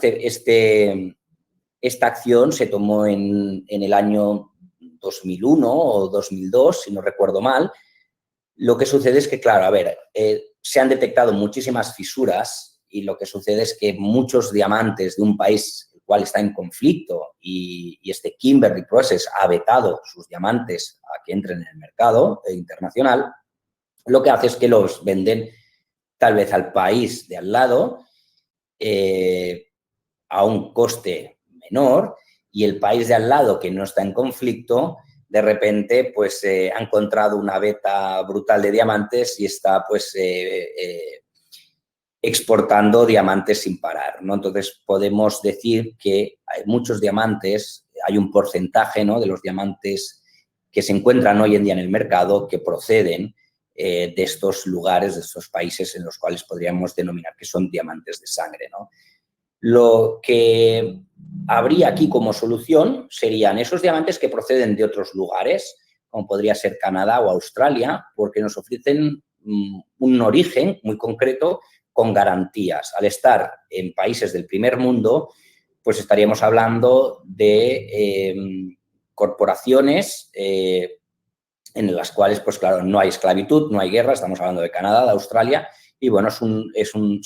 esta acción se tomó en el año 2001 o 2002, si no recuerdo mal, Lo que sucede es que, claro, a ver, se han detectado muchísimas fisuras y lo que sucede es que muchos diamantes de un país el cual está en conflicto y este Kimberley Process ha vetado sus diamantes a que entren en el mercado internacional, lo que hace es que los venden tal vez al país de al lado a un coste menor y el país de al lado que no está en conflicto de repente pues ha encontrado una veta brutal de diamantes y está pues exportando diamantes sin parar, ¿no? Entonces podemos decir que hay muchos diamantes, hay un porcentaje, ¿no?, de los diamantes que se encuentran hoy en día en el mercado que proceden de estos lugares, de estos países en los cuales podríamos denominar que son diamantes de sangre, ¿no? Lo que habría aquí como solución serían esos diamantes que proceden de otros lugares, como podría ser Canadá o Australia, porque nos ofrecen un origen muy concreto con garantías. Al estar en países del primer mundo, pues estaríamos hablando de corporaciones en las cuales, pues claro, no hay esclavitud, no hay guerra, estamos hablando de Canadá, de Australia, y bueno, son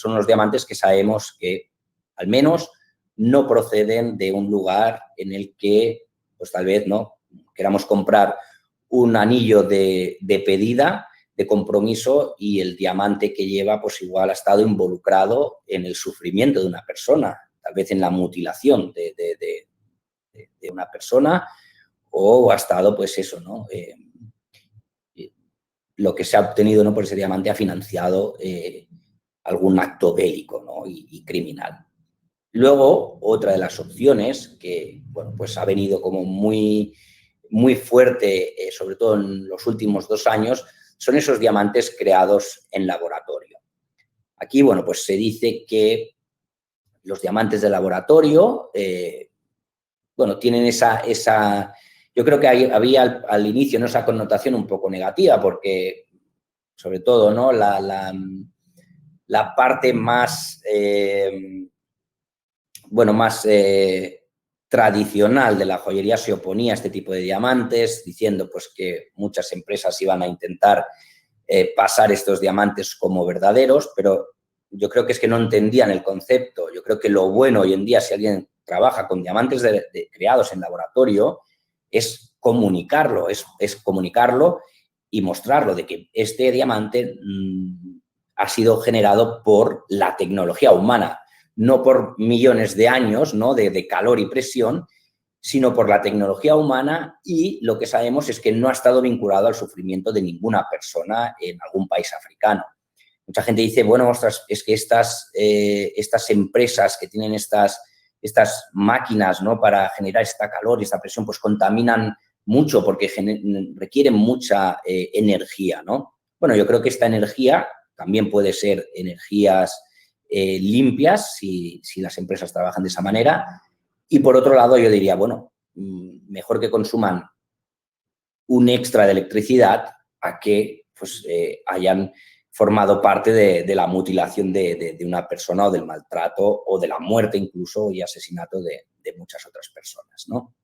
unos diamantes que sabemos que al menos no proceden de un lugar en el que, pues tal vez, ¿no?, queramos comprar un anillo de pedida, de compromiso, y el diamante que lleva, pues igual ha estado involucrado en el sufrimiento de una persona, tal vez en la mutilación de una persona, o ha estado, pues eso, ¿no?, lo que se ha obtenido, ¿no?, por ese diamante ha financiado algún acto bélico, ¿no?, y criminal. Luego, otra de las opciones que, bueno, pues ha venido como muy, muy fuerte, sobre todo en los últimos 2 años, son esos diamantes creados en laboratorio. Aquí, bueno, pues se dice que los diamantes de laboratorio, bueno, tienen yo creo que había al inicio, ¿no?, esa connotación un poco negativa porque, sobre todo, ¿no?, la parte más bueno, más tradicional de la joyería se oponía a este tipo de diamantes, diciendo pues que muchas empresas iban a intentar pasar estos diamantes como verdaderos, pero yo creo que es que no entendían el concepto. Yo creo que lo bueno hoy en día, si alguien trabaja con diamantes creados en laboratorio, es comunicarlo, es comunicarlo y mostrarlo de que este diamante ha sido generado por la tecnología humana, no por millones de años, ¿no?, de calor y presión, sino por la tecnología humana, y lo que sabemos es que no ha estado vinculado al sufrimiento de ninguna persona en algún país africano. Mucha gente dice, bueno, ostras, es que estas empresas que tienen estas máquinas, ¿no?, para generar esta calor y esta presión, pues contaminan mucho porque requieren mucha energía, ¿no? Bueno, yo creo que esta energía también puede ser energías limpias si las empresas trabajan de esa manera. Y por otro lado, yo diría, bueno, mejor que consuman un extra de electricidad a que pues, hayan formado parte de la mutilación de una persona, o del maltrato, o de la muerte incluso, y asesinato de muchas otras personas, ¿no?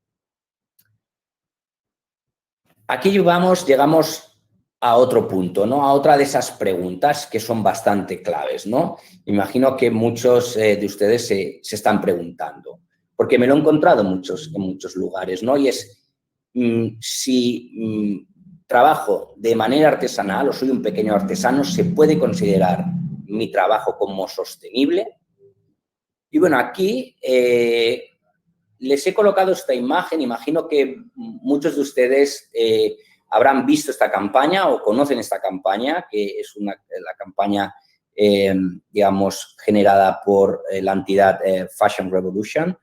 Aquí llegamos a otro punto, ¿no?, a otra de esas preguntas que son bastante claves, ¿no? Imagino que muchos de ustedes se están preguntando, porque me lo he encontrado en muchos lugares, ¿no? Y es, si trabajo de manera artesanal o soy un pequeño artesano, ¿se puede considerar mi trabajo como sostenible? Y bueno, aquí les he colocado esta imagen. Imagino que muchos de ustedes habrán visto esta campaña o conocen esta campaña, que es la campaña, digamos, generada por la entidad Fashion Revolution,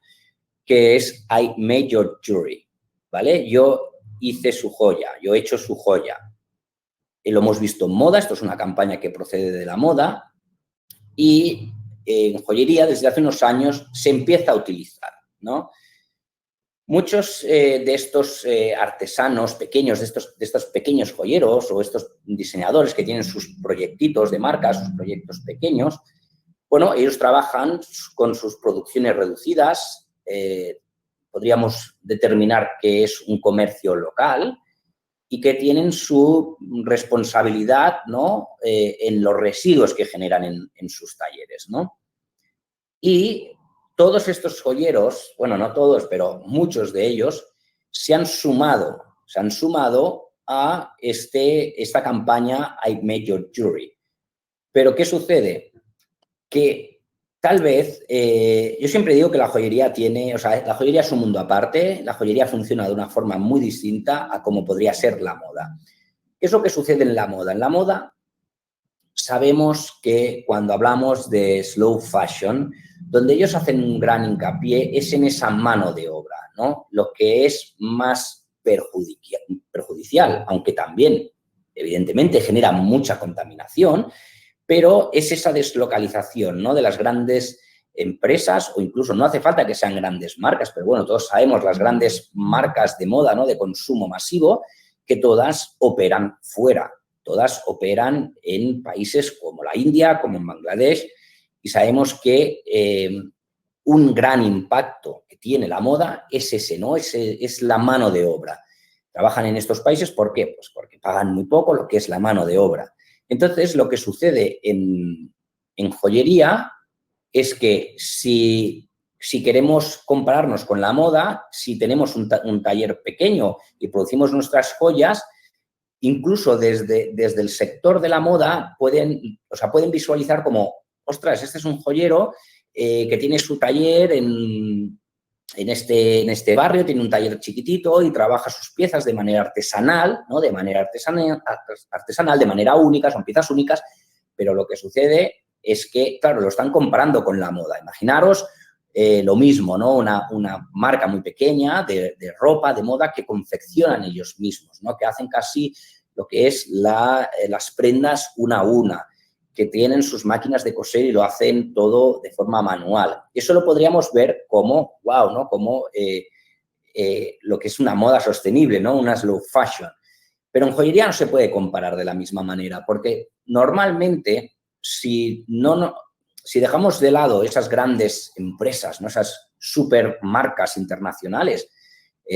que es I made your jewelry, ¿vale? Yo hice su joya, yo he hecho su joya. Lo hemos visto en moda, esto es una campaña que procede de la moda, y en joyería desde hace unos años se empieza a utilizar, ¿no? Muchos de estos artesanos pequeños, de estos pequeños joyeros o estos diseñadores que tienen sus proyectitos de marca, sus proyectos pequeños, bueno, ellos trabajan con sus producciones reducidas, podríamos determinar que es un comercio local, y que tienen su responsabilidad, ¿no? En los residuos que generan en sus talleres, ¿no? Y todos estos joyeros, bueno, no todos, pero muchos de ellos, se han sumado a esta campaña I Made Your Jewelry. Pero ¿qué sucede? Que tal vez, yo siempre digo que la joyería la joyería es un mundo aparte, la joyería funciona de una forma muy distinta a como podría ser la moda. ¿Qué es lo que sucede en la moda? En la moda sabemos que cuando hablamos de slow fashion, donde ellos hacen un gran hincapié es en esa mano de obra, ¿no? Lo que es más perjudicial, aunque también, evidentemente, genera mucha contaminación, pero es esa deslocalización, ¿no? De las grandes empresas, o incluso no hace falta que sean grandes marcas, pero bueno, todos sabemos las grandes marcas de moda, ¿no? De consumo masivo, que todas operan fuera. Todas operan en países como la India, como en Bangladesh, y sabemos que un gran impacto que tiene la moda es ese, ¿no? Es la mano de obra. Trabajan en estos países, ¿por qué? Pues porque pagan muy poco lo que es la mano de obra. Entonces, lo que sucede en joyería es que si queremos compararnos con la moda, si tenemos un taller pequeño y producimos nuestras joyas, incluso desde el sector de la moda pueden visualizar como, ostras, este es un joyero que tiene su taller en este barrio, tiene un taller chiquitito y trabaja sus piezas de manera artesanal, ¿no? De manera artesanal, de manera única, son piezas únicas, pero lo que sucede es que, claro, lo están comparando con la moda. Imaginaros lo mismo, ¿no? Una marca muy pequeña de ropa, de moda, que confeccionan ellos mismos, ¿no? Que hacen casi lo que es las prendas una a una, que tienen sus máquinas de coser y lo hacen todo de forma manual. Eso lo podríamos ver como, wow, ¿no? Como lo que es una moda sostenible, ¿no? Una slow fashion. Pero en joyería no se puede comparar de la misma manera, porque normalmente si dejamos de lado esas grandes empresas, ¿no? Esas supermarcas internacionales,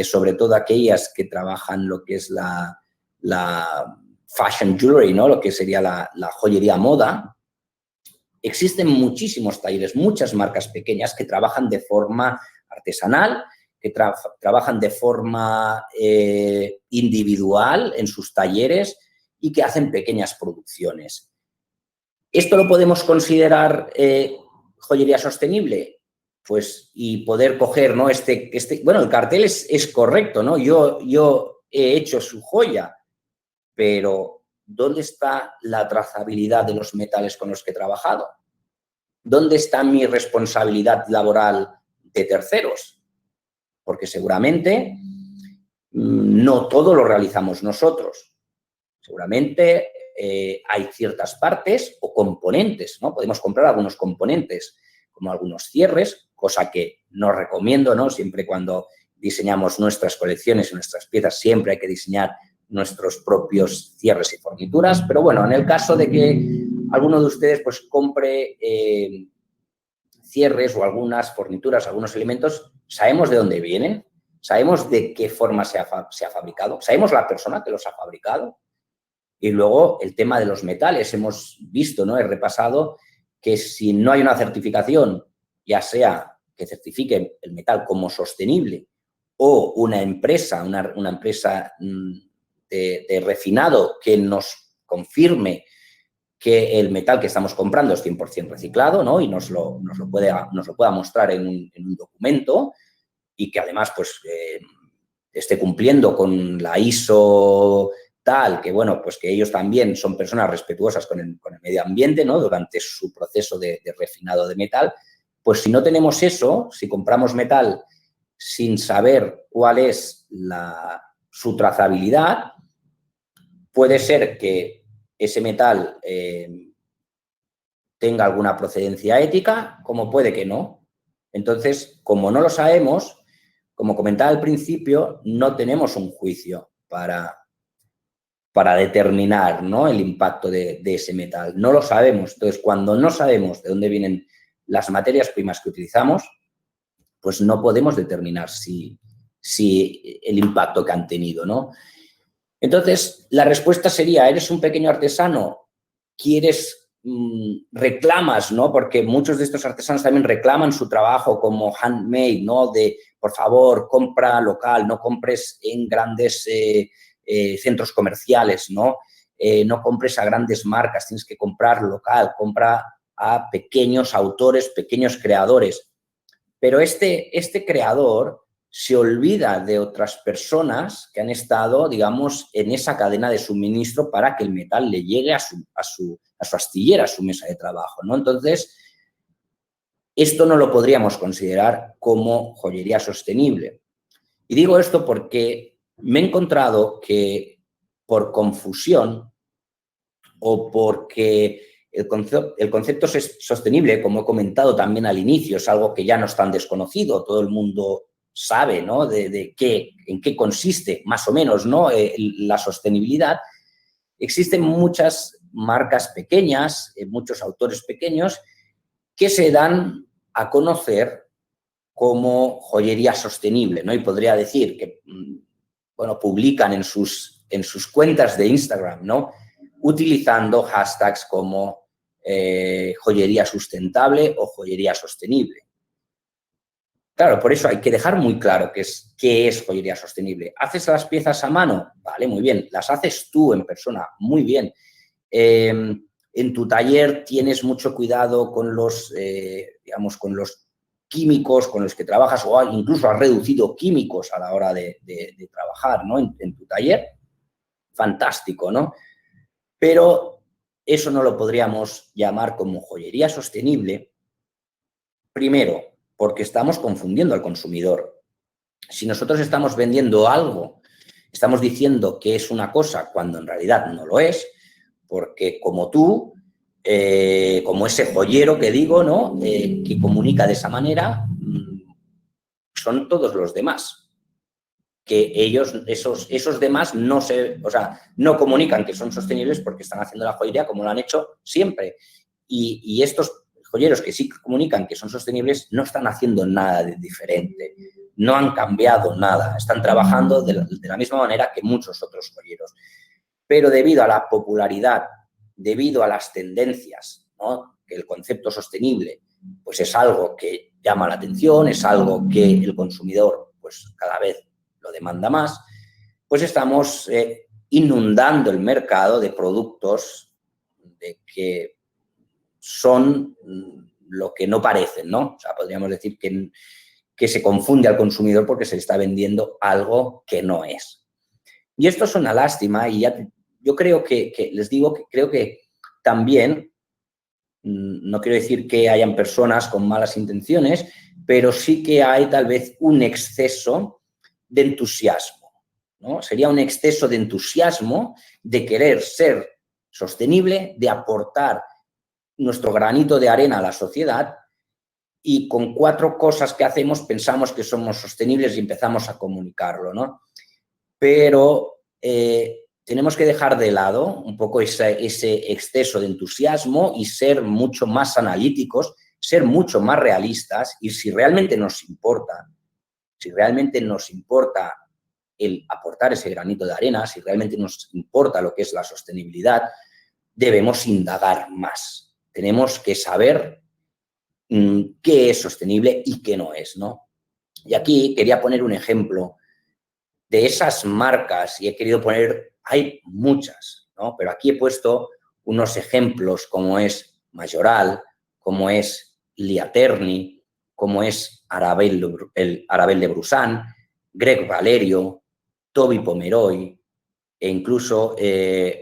sobre todo aquellas que trabajan lo que es la fashion jewelry, ¿no? Lo que sería la joyería moda, existen muchísimos talleres, muchas marcas pequeñas que trabajan de forma artesanal, que trabajan de forma individual en sus talleres y que hacen pequeñas producciones. ¿Esto lo podemos considerar joyería sostenible? Pues, y poder coger, ¿no? Bueno, el cartel es correcto, ¿no? Yo he hecho su joya, pero ¿dónde está la trazabilidad de los metales con los que he trabajado? ¿Dónde está mi responsabilidad laboral de terceros? Porque seguramente no todo lo realizamos nosotros. Seguramente hay ciertas partes o componentes, ¿no? Podemos comprar algunos componentes, como algunos cierres, cosa que no recomiendo, ¿no? Siempre cuando diseñamos nuestras colecciones y nuestras piezas, siempre hay que diseñar nuestros propios cierres y fornituras. Pero bueno, en el caso de que alguno de ustedes pues compre cierres o algunas fornituras, algunos elementos, sabemos de dónde vienen, sabemos de qué forma se ha fabricado, sabemos la persona que los ha fabricado. Y luego el tema de los metales. Hemos visto, ¿no? He repasado que si no hay una certificación, ya sea que certifique el metal como sostenible o una empresa de refinado que nos confirme que el metal que estamos comprando es 100% reciclado, ¿no? Y nos lo pueda mostrar en un documento y que además pues, esté cumpliendo con la ISO tal, que bueno, pues que ellos también son personas respetuosas con el medio ambiente, ¿no? Durante su proceso de refinado de metal. Pues si no tenemos eso, si compramos metal sin saber cuál es su trazabilidad, puede ser que ese metal tenga alguna procedencia ética, como puede que no. Entonces, como no lo sabemos, como comentaba al principio, no tenemos un juicio para determinar, ¿no? El impacto de ese metal. No lo sabemos. Entonces, cuando no sabemos de dónde vienen las materias primas que utilizamos, pues no podemos determinar si el impacto que han tenido, ¿no? Entonces, la respuesta sería, ¿eres un pequeño artesano? ¿Quieres, reclamas, ¿no? Porque muchos de estos artesanos también reclaman su trabajo como handmade, ¿no? De, por favor, compra local, no compres en grandes centros comerciales, ¿no? No compres a grandes marcas, tienes que comprar local, compra a pequeños autores, pequeños creadores. Pero este creador se olvida de otras personas que han estado, digamos, en esa cadena de suministro para que el metal le llegue a su astillera, a su mesa de trabajo, ¿no? Entonces, esto no lo podríamos considerar como joyería sostenible. Y digo esto porque me he encontrado que por confusión o porque el concepto sostenible, como he comentado también al inicio, es algo que ya no es tan desconocido, todo el mundo sabe, ¿no? en qué consiste más o menos, ¿no? La sostenibilidad. Existen muchas marcas pequeñas, muchos autores pequeños que se dan a conocer como joyería sostenible, ¿no? Y podría decir que, bueno, publican en sus cuentas de Instagram, ¿no? Utilizando hashtags como joyería sustentable o joyería sostenible. Claro, por eso hay que dejar muy claro qué es joyería sostenible. ¿Haces las piezas a mano? Vale, muy bien. ¿Las haces tú en persona? Muy bien. En tu taller tienes mucho cuidado con los, digamos, con los químicos con los que trabajas o incluso has reducido químicos a la hora de trabajar, ¿no? En tu taller. Fantástico, ¿no? Pero eso no lo podríamos llamar como joyería sostenible, primero, porque estamos confundiendo al consumidor. Si nosotros estamos vendiendo algo, estamos diciendo que es una cosa cuando en realidad no lo es, porque como tú, como ese joyero que digo, ¿no? Que comunica de esa manera, son todos los demás. Que ellos, esos demás, no comunican que son sostenibles porque están haciendo la joyería como lo han hecho siempre. Y estos joyeros que sí comunican que son sostenibles no están haciendo nada de diferente, no han cambiado nada, están trabajando de la misma manera que muchos otros joyeros. Pero debido a la popularidad, debido a las tendencias, ¿no? Que el concepto sostenible pues es algo que llama la atención, es algo que el consumidor pues cada vez lo demanda más, pues estamos inundando el mercado de productos que son lo que no parecen, ¿no? O sea, podríamos decir que se confunde al consumidor porque se le está vendiendo algo que no es. Y esto es una lástima y yo creo que les digo que creo que también, no quiero decir que hayan personas con malas intenciones, pero sí que hay tal vez un exceso de entusiasmo, ¿no? Sería un exceso de entusiasmo de querer ser sostenible, de aportar nuestro granito de arena a la sociedad y con 4 cosas que hacemos pensamos que somos sostenibles y empezamos a comunicarlo, ¿no? Pero tenemos que dejar de lado un poco ese exceso de entusiasmo y ser mucho más analíticos, ser mucho más realistas y si realmente nos importa el aportar ese granito de arena, si realmente nos importa lo que es la sostenibilidad, debemos indagar más. Tenemos que saber qué es sostenible y qué no es, ¿no? Y aquí quería poner un ejemplo de esas marcas, y he querido poner, hay muchas, ¿no? Pero aquí he puesto unos ejemplos como es Majoral, como es Liaterni, como es Arabel de Brusan, Greg Valerio, Toby Pomeroy e incluso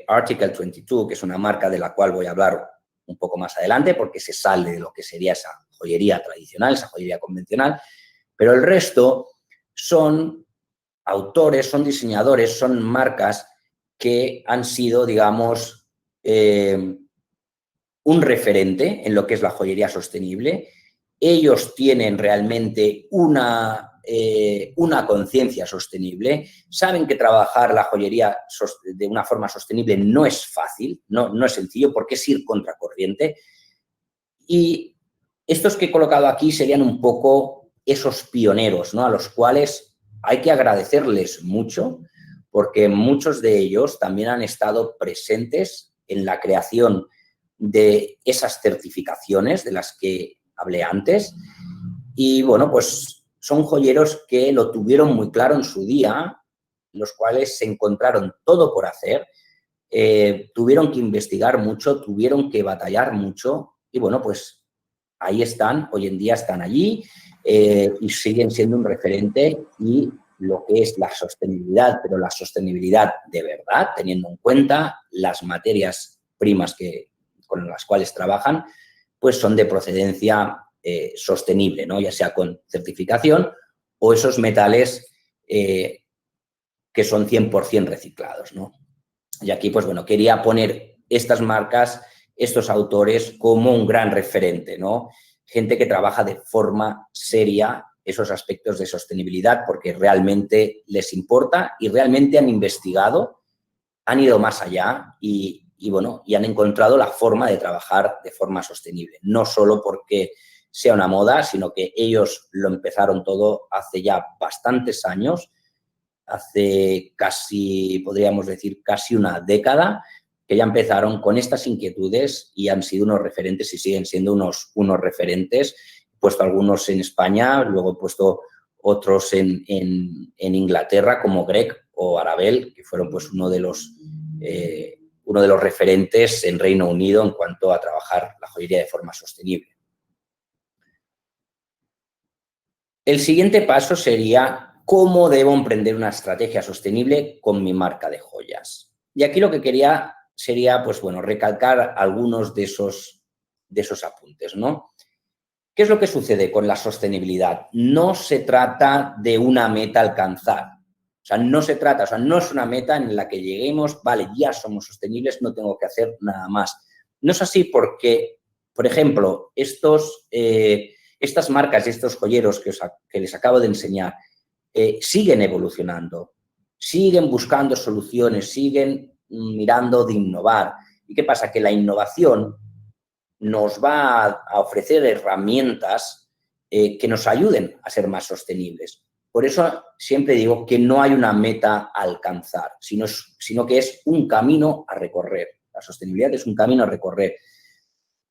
Article 22, que es una marca de la cual voy a hablar un poco más adelante porque se sale de lo que sería esa joyería tradicional, esa joyería convencional, pero el resto son autores, son diseñadores, son marcas que han sido, digamos, un referente en lo que es la joyería sostenible. Ellos tienen realmente una conciencia sostenible, saben que trabajar la joyería de una forma sostenible no es fácil, no es sencillo porque es ir contracorriente. Y estos que he colocado aquí serían un poco esos pioneros, ¿no? A los cuales hay que agradecerles mucho porque muchos de ellos también han estado presentes en la creación de esas certificaciones de las que hablé antes. Y bueno, pues son joyeros que lo tuvieron muy claro en su día, los cuales se encontraron todo por hacer, tuvieron que investigar mucho, tuvieron que batallar mucho y bueno, pues ahí están, hoy en día están allí y siguen siendo un referente y lo que es la sostenibilidad, pero la sostenibilidad de verdad, teniendo en cuenta las materias primas con las cuales trabajan, pues son de procedencia sostenible, ¿no? Ya sea con certificación o esos metales que son 100% reciclados, ¿no? Y aquí, pues bueno, quería poner estas marcas, estos autores como un gran referente, ¿no? Gente que trabaja de forma seria esos aspectos de sostenibilidad porque realmente les importa y realmente han investigado, han ido más allá bueno, y han encontrado la forma de trabajar de forma sostenible. No solo porque sea una moda, sino que ellos lo empezaron todo hace ya bastantes años, hace casi, podríamos decir, casi una década, que ya empezaron con estas inquietudes y han sido unos referentes y siguen siendo unos referentes. He puesto algunos en España, luego he puesto otros en Inglaterra, como Greg o Arabel, que fueron pues uno de los referentes en Reino Unido en cuanto a trabajar la joyería de forma sostenible. El siguiente paso sería cómo debo emprender una estrategia sostenible con mi marca de joyas. Y aquí lo que quería sería, pues bueno, recalcar algunos de esos apuntes, ¿no? ¿Qué es lo que sucede con la sostenibilidad? No se trata de una meta a alcanzar. O sea, no es una meta en la que lleguemos, vale, ya somos sostenibles, no tengo que hacer nada más. No es así porque, por ejemplo, estas marcas y estos joyeros que les acabo de enseñar siguen evolucionando, siguen buscando soluciones, siguen mirando de innovar. ¿Y qué pasa? Que la innovación nos va a ofrecer herramientas que nos ayuden a ser más sostenibles. Por eso siempre digo que no hay una meta a alcanzar, sino que es un camino a recorrer. La sostenibilidad es un camino a recorrer.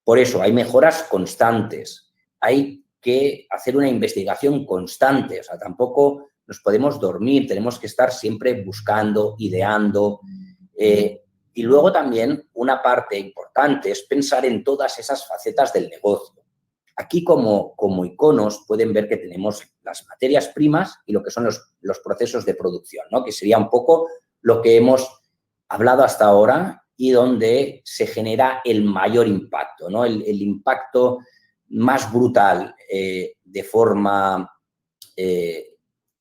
Por eso hay mejoras constantes, hay que hacer una investigación constante, o sea, tampoco nos podemos dormir, tenemos que estar siempre buscando, ideando. Y luego también una parte importante es pensar en todas esas facetas del negocio. Aquí como iconos pueden ver que tenemos las materias primas y lo que son los procesos de producción, ¿no? Que sería un poco lo que hemos hablado hasta ahora y donde se genera el mayor impacto, ¿no? El impacto más brutal de forma,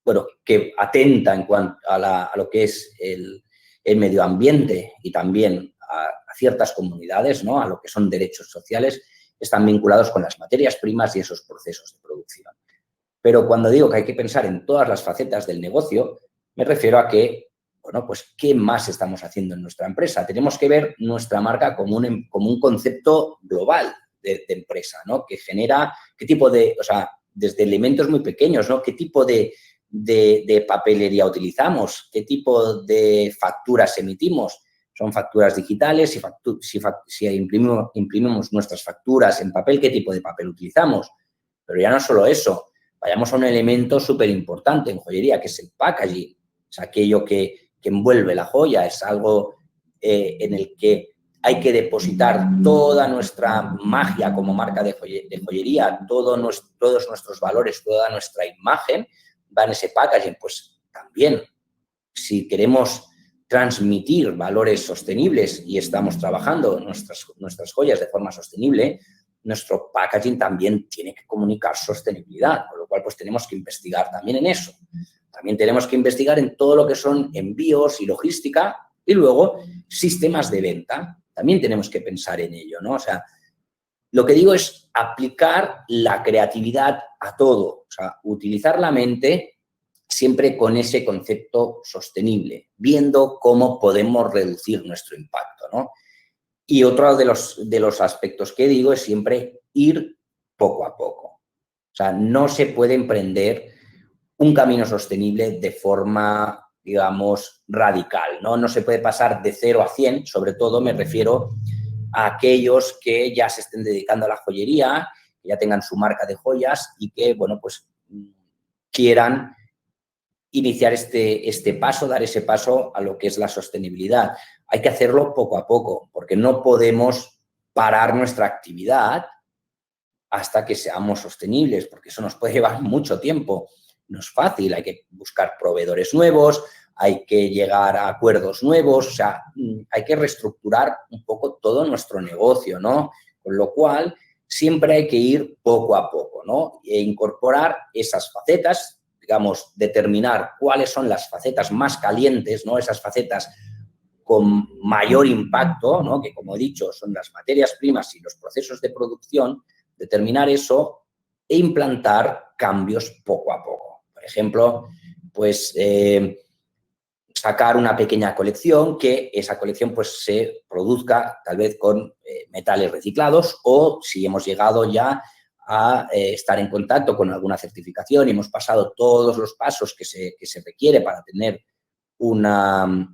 bueno, que atenta en cuanto a lo que es el medio ambiente y también a ciertas comunidades, ¿no? A lo que son derechos sociales, están vinculados con las materias primas y esos procesos de producción. Pero cuando digo que hay que pensar en todas las facetas del negocio, me refiero a que, bueno, pues, ¿qué más estamos haciendo en nuestra empresa? Tenemos que ver nuestra marca como un concepto global de empresa, ¿no? Que genera, qué tipo de, o sea, desde elementos muy pequeños, ¿no? ¿Qué tipo de papelería utilizamos? ¿Qué tipo de facturas emitimos? ¿Son facturas digitales? Si imprimimos nuestras facturas en papel, ¿qué tipo de papel utilizamos? Pero ya no solo eso, vayamos a un elemento súper importante en joyería, que es el packaging. Es aquello que envuelve la joya, es algo en el que hay que depositar toda nuestra magia como marca de joyería, todos nuestros valores, toda nuestra imagen va en ese packaging. Pues también, si queremos transmitir valores sostenibles y estamos trabajando nuestras joyas de forma sostenible, nuestro packaging también tiene que comunicar sostenibilidad, con lo cual pues tenemos que investigar también en eso. También tenemos que investigar en todo lo que son envíos y logística y luego sistemas de venta. También tenemos que pensar en ello, ¿no? O sea, lo que digo es aplicar la creatividad a todo, o sea, utilizar la mente siempre con ese concepto sostenible, viendo cómo podemos reducir nuestro impacto, ¿no? Y otro de los aspectos que digo es siempre ir poco a poco. O sea, no se puede emprender un camino sostenible de forma digamos, radical, ¿no? No se puede pasar de 0 a 100, sobre todo me refiero a aquellos que ya se estén dedicando a la joyería, que ya tengan su marca de joyas y que, bueno, pues quieran iniciar este paso, dar ese paso a lo que es la sostenibilidad. Hay que hacerlo poco a poco, porque no podemos parar nuestra actividad hasta que seamos sostenibles, porque eso nos puede llevar mucho tiempo. No es fácil, hay que buscar proveedores nuevos, hay que llegar a acuerdos nuevos, o sea, hay que reestructurar un poco todo nuestro negocio, ¿no? Con lo cual, siempre hay que ir poco a poco, ¿no? E incorporar esas facetas, digamos, determinar cuáles son las facetas más calientes, ¿no? Esas facetas con mayor impacto, ¿no? Que, como he dicho, son las materias primas y los procesos de producción, determinar eso e implantar cambios poco a poco. Por ejemplo, pues sacar una pequeña colección, que esa colección pues se produzca tal vez con metales reciclados, o si hemos llegado ya a estar en contacto con alguna certificación y hemos pasado todos los pasos que se requiere para tener una,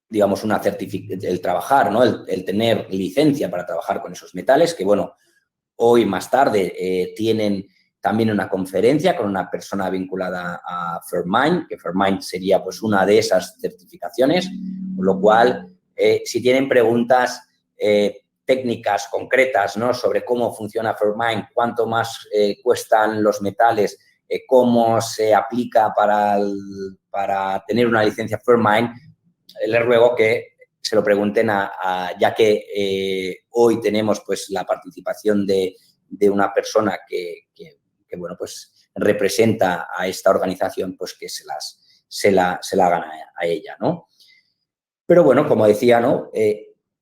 digamos, el trabajar, ¿no? El tener licencia para trabajar con esos metales, que, bueno, hoy más tarde tienen también una conferencia con una persona vinculada a Fairmind, que Fairmind sería pues una de esas certificaciones, con lo cual, si tienen preguntas técnicas concretas, ¿no? Sobre cómo funciona Fairmind, cuánto más cuestan los metales, cómo se aplica para tener una licencia Fairmind, les ruego que se lo pregunten ya que hoy tenemos pues la participación de una persona que, bueno, pues representa a esta organización, pues que se la hagan a ella, ¿no? Pero bueno, como decía, ¿no?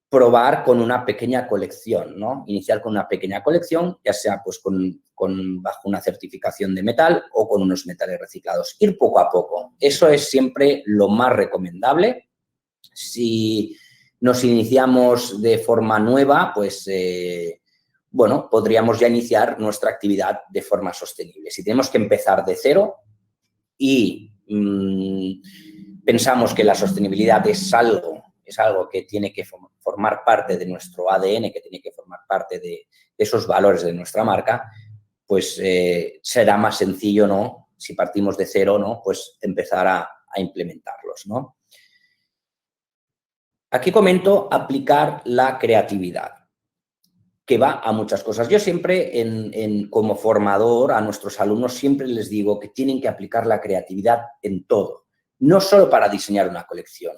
Probar con una pequeña colección, ¿no? Iniciar con una pequeña colección, ya sea pues bajo una certificación de metal o con unos metales reciclados. Ir poco a poco. Eso es siempre lo más recomendable. Si nos iniciamos de forma nueva, pues, bueno, podríamos ya iniciar nuestra actividad de forma sostenible. Si tenemos que empezar de cero y pensamos que la sostenibilidad es algo que tiene que formar parte de nuestro ADN, que tiene que formar parte de esos valores de nuestra marca, pues será más sencillo, ¿no? Si partimos de cero, ¿no? Pues empezar a implementarlos, ¿no? Aquí comento aplicar la creatividad, que va a muchas cosas. Yo siempre, como formador, a nuestros alumnos siempre les digo que tienen que aplicar la creatividad en todo. No solo para diseñar una colección,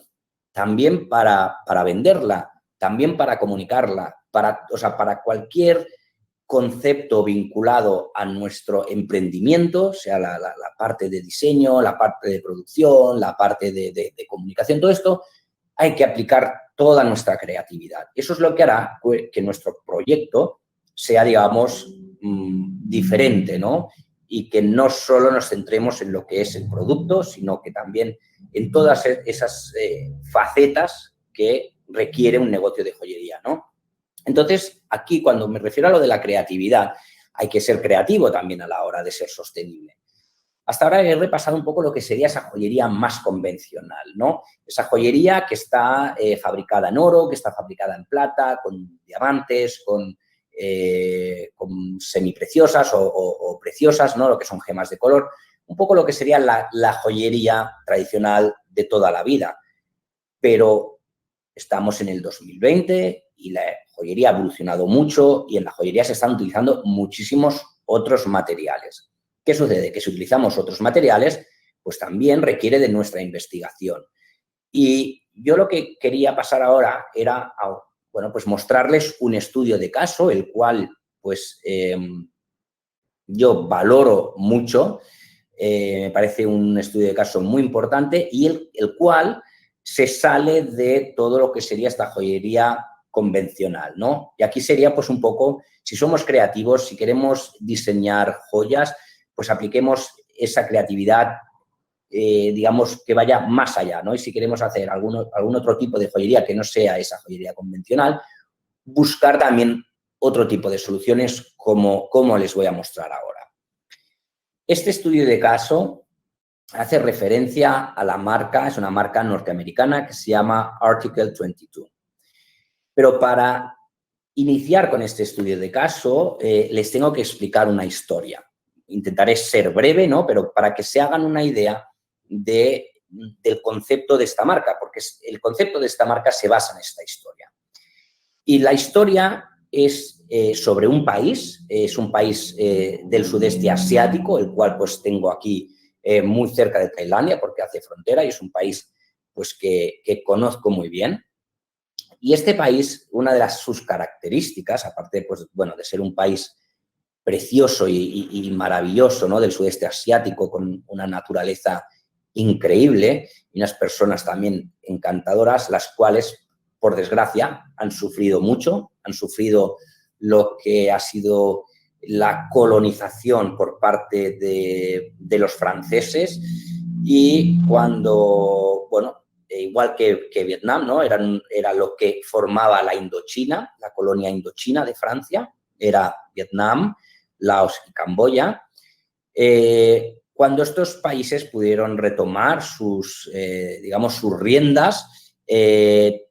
también para venderla, también para comunicarla, para cualquier concepto vinculado a nuestro emprendimiento, sea la parte de diseño, la parte de producción, la parte de comunicación, todo esto, hay que aplicar toda nuestra creatividad. Eso es lo que hará que nuestro proyecto sea, digamos, diferente, ¿no? Y que no solo nos centremos en lo que es el producto, sino que también en todas esas facetas que requiere un negocio de joyería, ¿no? Entonces, aquí, cuando me refiero a lo de la creatividad, hay que ser creativo también a la hora de ser sostenible. Hasta ahora he repasado un poco lo que sería esa joyería más convencional, ¿no? Esa joyería que está fabricada en oro, que está fabricada en plata, con diamantes, con semipreciosas o preciosas, ¿no? Lo que son gemas de color. Un poco lo que sería la joyería tradicional de toda la vida. Pero estamos en el 2020 y la joyería ha evolucionado mucho y en la joyería se están utilizando muchísimos otros materiales. ¿Qué sucede? Que si utilizamos otros materiales, pues también requiere de nuestra investigación. Y yo lo que quería pasar ahora era, bueno, pues mostrarles un estudio de caso, el cual, pues, yo valoro mucho. Me parece un estudio de caso muy importante y el cual se sale de todo lo que sería esta joyería convencional, ¿no? Y aquí sería, pues, un poco, si somos creativos, si queremos diseñar joyas, pues apliquemos esa creatividad, digamos, que vaya más allá, ¿no? Y si queremos hacer algún otro tipo de joyería que no sea esa joyería convencional, buscar también otro tipo de soluciones como les voy a mostrar ahora. Este estudio de caso hace referencia a la marca, es una marca norteamericana que se llama Article 22. Pero para iniciar con este estudio de caso, les tengo que explicar una historia. Intentaré ser breve, ¿no? Pero para que se hagan una idea del concepto de esta marca, porque el concepto de esta marca se basa en esta historia. Y la historia es sobre un país, es un país del sudeste asiático, el cual pues tengo aquí muy cerca de Tailandia porque hace frontera y es un país pues que conozco muy bien. Y este país, una de sus características, aparte pues, bueno, de ser un país precioso y maravilloso, ¿no? Del sudeste asiático, con una naturaleza increíble y unas personas también encantadoras, las cuales, por desgracia, han sufrido mucho, han sufrido lo que ha sido la colonización por parte de los franceses y cuando, bueno, igual que Vietnam, ¿no? Era lo que formaba la Indochina, la colonia indochina de Francia, era Vietnam, Laos y Camboya. Cuando estos países pudieron retomar digamos, sus riendas,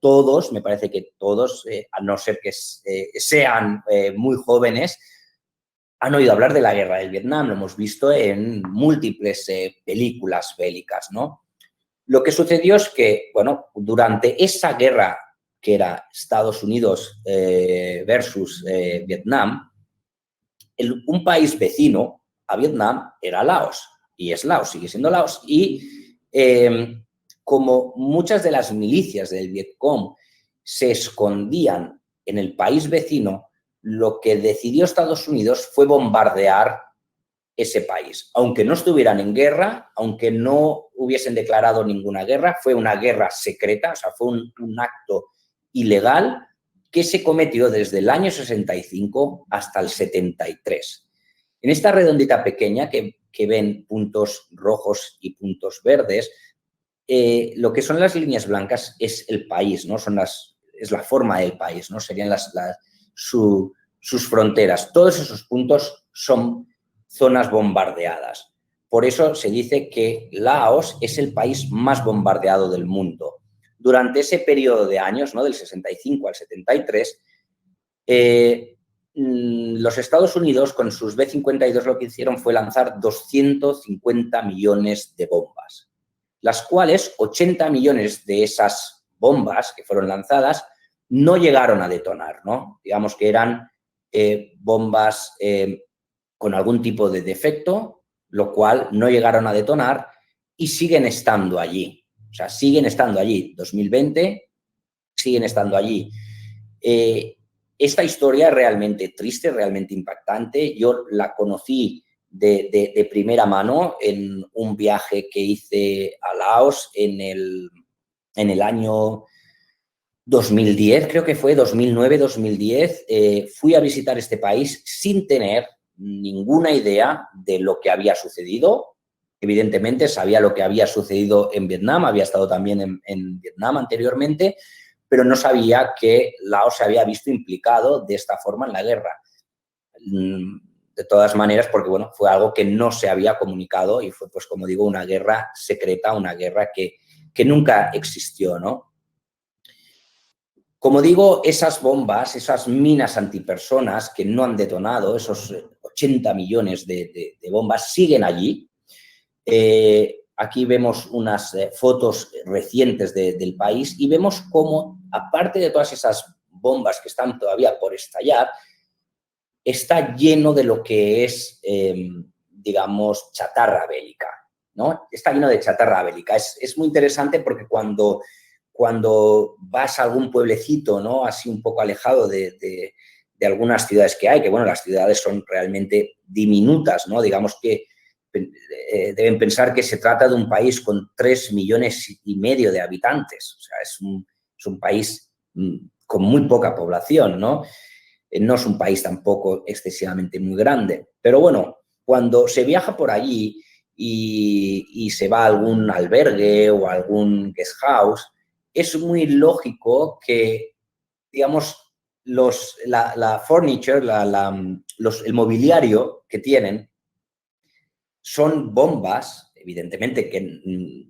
todos, me parece que todos, a no ser que sean muy jóvenes, han oído hablar de la guerra del Vietnam, lo hemos visto en múltiples películas bélicas, ¿no? Lo que sucedió es que, bueno, durante esa guerra que era Estados Unidos versus Vietnam, un país vecino a Vietnam era Laos, y es Laos, sigue siendo Laos, y como muchas de las milicias del Vietcong se escondían en el país vecino, lo que decidió Estados Unidos fue bombardear ese país. Aunque no estuvieran en guerra, aunque no hubiesen declarado ninguna guerra, fue una guerra secreta, o sea, fue un acto ilegal que se cometió desde el año 65 hasta el 73. En esta redondita pequeña que ven puntos rojos y puntos verdes, lo que son las líneas blancas es el país, ¿no? Es la forma del país, ¿no? Serían sus fronteras. Todos esos puntos son zonas bombardeadas. Por eso se dice que Laos es el país más bombardeado del mundo. Durante ese periodo de años, ¿no? Del 65 al 73, los Estados Unidos con sus B-52 lo que hicieron fue lanzar 250 millones de bombas, las cuales 80 millones de esas bombas que fueron lanzadas no llegaron a detonar, ¿no? Digamos que eran bombas con algún tipo de defecto, lo cual no llegaron a detonar y siguen estando allí. O sea, siguen estando allí. 2020, siguen estando allí. Esta historia es realmente triste, realmente impactante. Yo la conocí de primera mano en un viaje que hice a Laos en el año 2010, creo que fue 2009-2010. Fui a visitar este país sin tener ninguna idea de lo que había sucedido. Evidentemente sabía lo que había sucedido en Vietnam, había estado también en Vietnam anteriormente, pero no sabía que Laos se había visto implicado de esta forma en la guerra. De todas maneras, porque bueno, fue algo que no se había comunicado y fue, pues como digo, una guerra secreta, una guerra que nunca existió, ¿no? Como digo, esas bombas, esas minas antipersonas que no han detonado, esos 80 millones de bombas, siguen allí. Aquí vemos unas fotos recientes del país y vemos cómo, aparte de todas esas bombas que están todavía por estallar, está lleno de lo que es, digamos, chatarra bélica, ¿no? Está lleno de chatarra bélica. Es muy interesante porque cuando vas a algún pueblecito, ¿no? Así un poco alejado de algunas ciudades que hay, que bueno, las ciudades son realmente diminutas, ¿no? Digamos que deben pensar que se trata de un país con 3,5 millones de habitantes. O sea, es un país con muy poca población, ¿no? No es un país tampoco excesivamente muy grande. Pero bueno, cuando se viaja por allí y se va a algún albergue o a algún guest house, es muy lógico que, digamos, la furniture, el mobiliario que tienen son bombas evidentemente que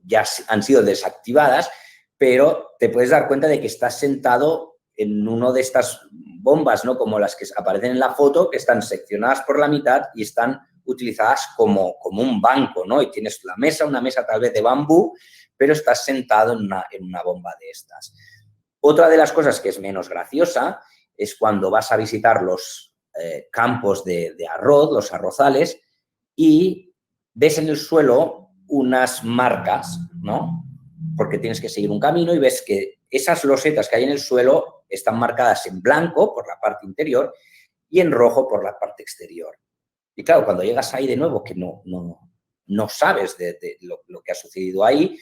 ya han sido desactivadas, pero te puedes dar cuenta de que estás sentado en una de estas bombas, ¿no? Como las que aparecen en la foto, que están seccionadas por la mitad y están utilizadas como un banco, ¿no? Y tienes la mesa, una mesa tal vez de bambú, pero estás sentado en una bomba de estas. Otra de las cosas que es menos graciosa es cuando vas a visitar los campos de arroz, los arrozales, y ves en el suelo unas marcas, ¿no? Porque tienes que seguir un camino y ves que esas losetas que hay en el suelo están marcadas en blanco por la parte interior y en rojo por la parte exterior. Y claro, cuando llegas ahí de nuevo, que no sabes de lo que ha sucedido ahí,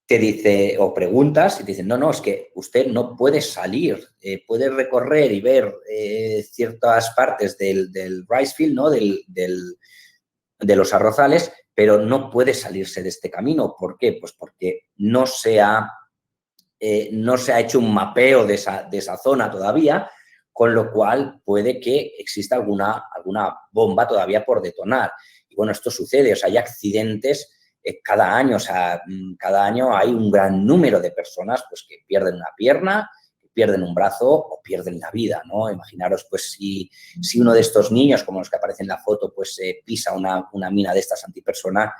te dice, o preguntas y te dicen, no, es que usted no puede salir, puede recorrer y ver ciertas partes del rice field, ¿no? De los arrozales, pero no puede salirse de este camino. ¿Por qué? Pues porque no se ha hecho un mapeo de esa zona todavía, con lo cual puede que exista alguna bomba todavía por detonar. Y bueno, esto sucede, o sea, hay accidentes cada año, o sea, cada año hay un gran número de personas pues, que pierden una pierna, que pierden un brazo o pierden la vida, ¿no? Imaginaros, pues, si uno de estos niños, como los que aparecen en la foto, pues pisa una mina de estas antipersona,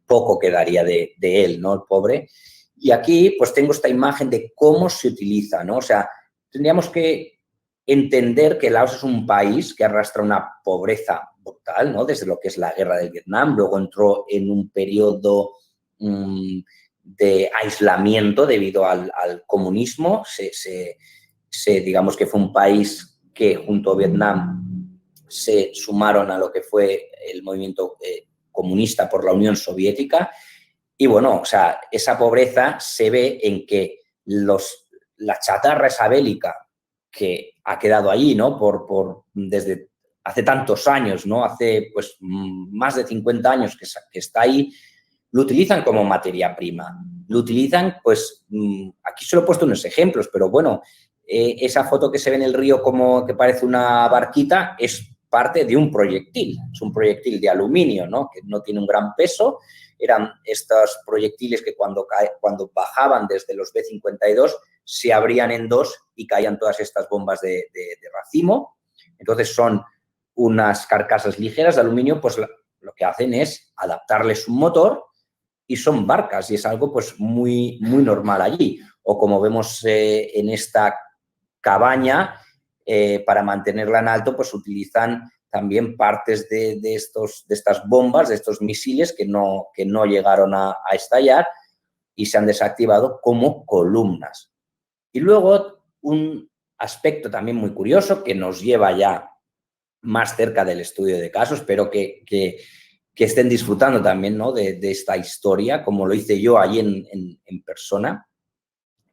poco quedaría de él, ¿no? El pobre. Y aquí, pues, tengo esta imagen de cómo se utiliza, ¿no? O sea, tendríamos que entender que Laos es un país que arrastra una pobreza brutal, ¿no? Desde lo que es la guerra del Vietnam, luego entró en un periodo de aislamiento debido al comunismo, digamos que fue un país que junto a Vietnam se sumaron a lo que fue el movimiento comunista por la Unión Soviética. Y bueno, o sea, esa pobreza se ve en que la chatarra esa bélica que ha quedado allí, ¿no? Desde hace tantos años, ¿no? Hace pues más de 50 años que está ahí, lo utilizan como materia prima. Lo utilizan, pues, aquí solo he puesto unos ejemplos, pero bueno, esa foto que se ve en el río como que parece una barquita es parte de un proyectil. Es un proyectil de aluminio, ¿no? Que no tiene un gran peso. Eran estos proyectiles que cuando bajaban desde los B-52 se abrían en dos y caían todas estas bombas de racimo. Entonces son unas carcasas ligeras de aluminio, pues lo que hacen es adaptarles un motor y son barcas y es algo pues muy, muy normal allí. O como vemos en esta cabaña, para mantenerla en alto, pues utilizan también partes de estas bombas, de estos misiles que no llegaron a estallar y se han desactivado como columnas. Y luego un aspecto también muy curioso que nos lleva ya más cerca del estudio de casos, espero que estén disfrutando también, ¿no? de esta historia, como lo hice yo allí en persona,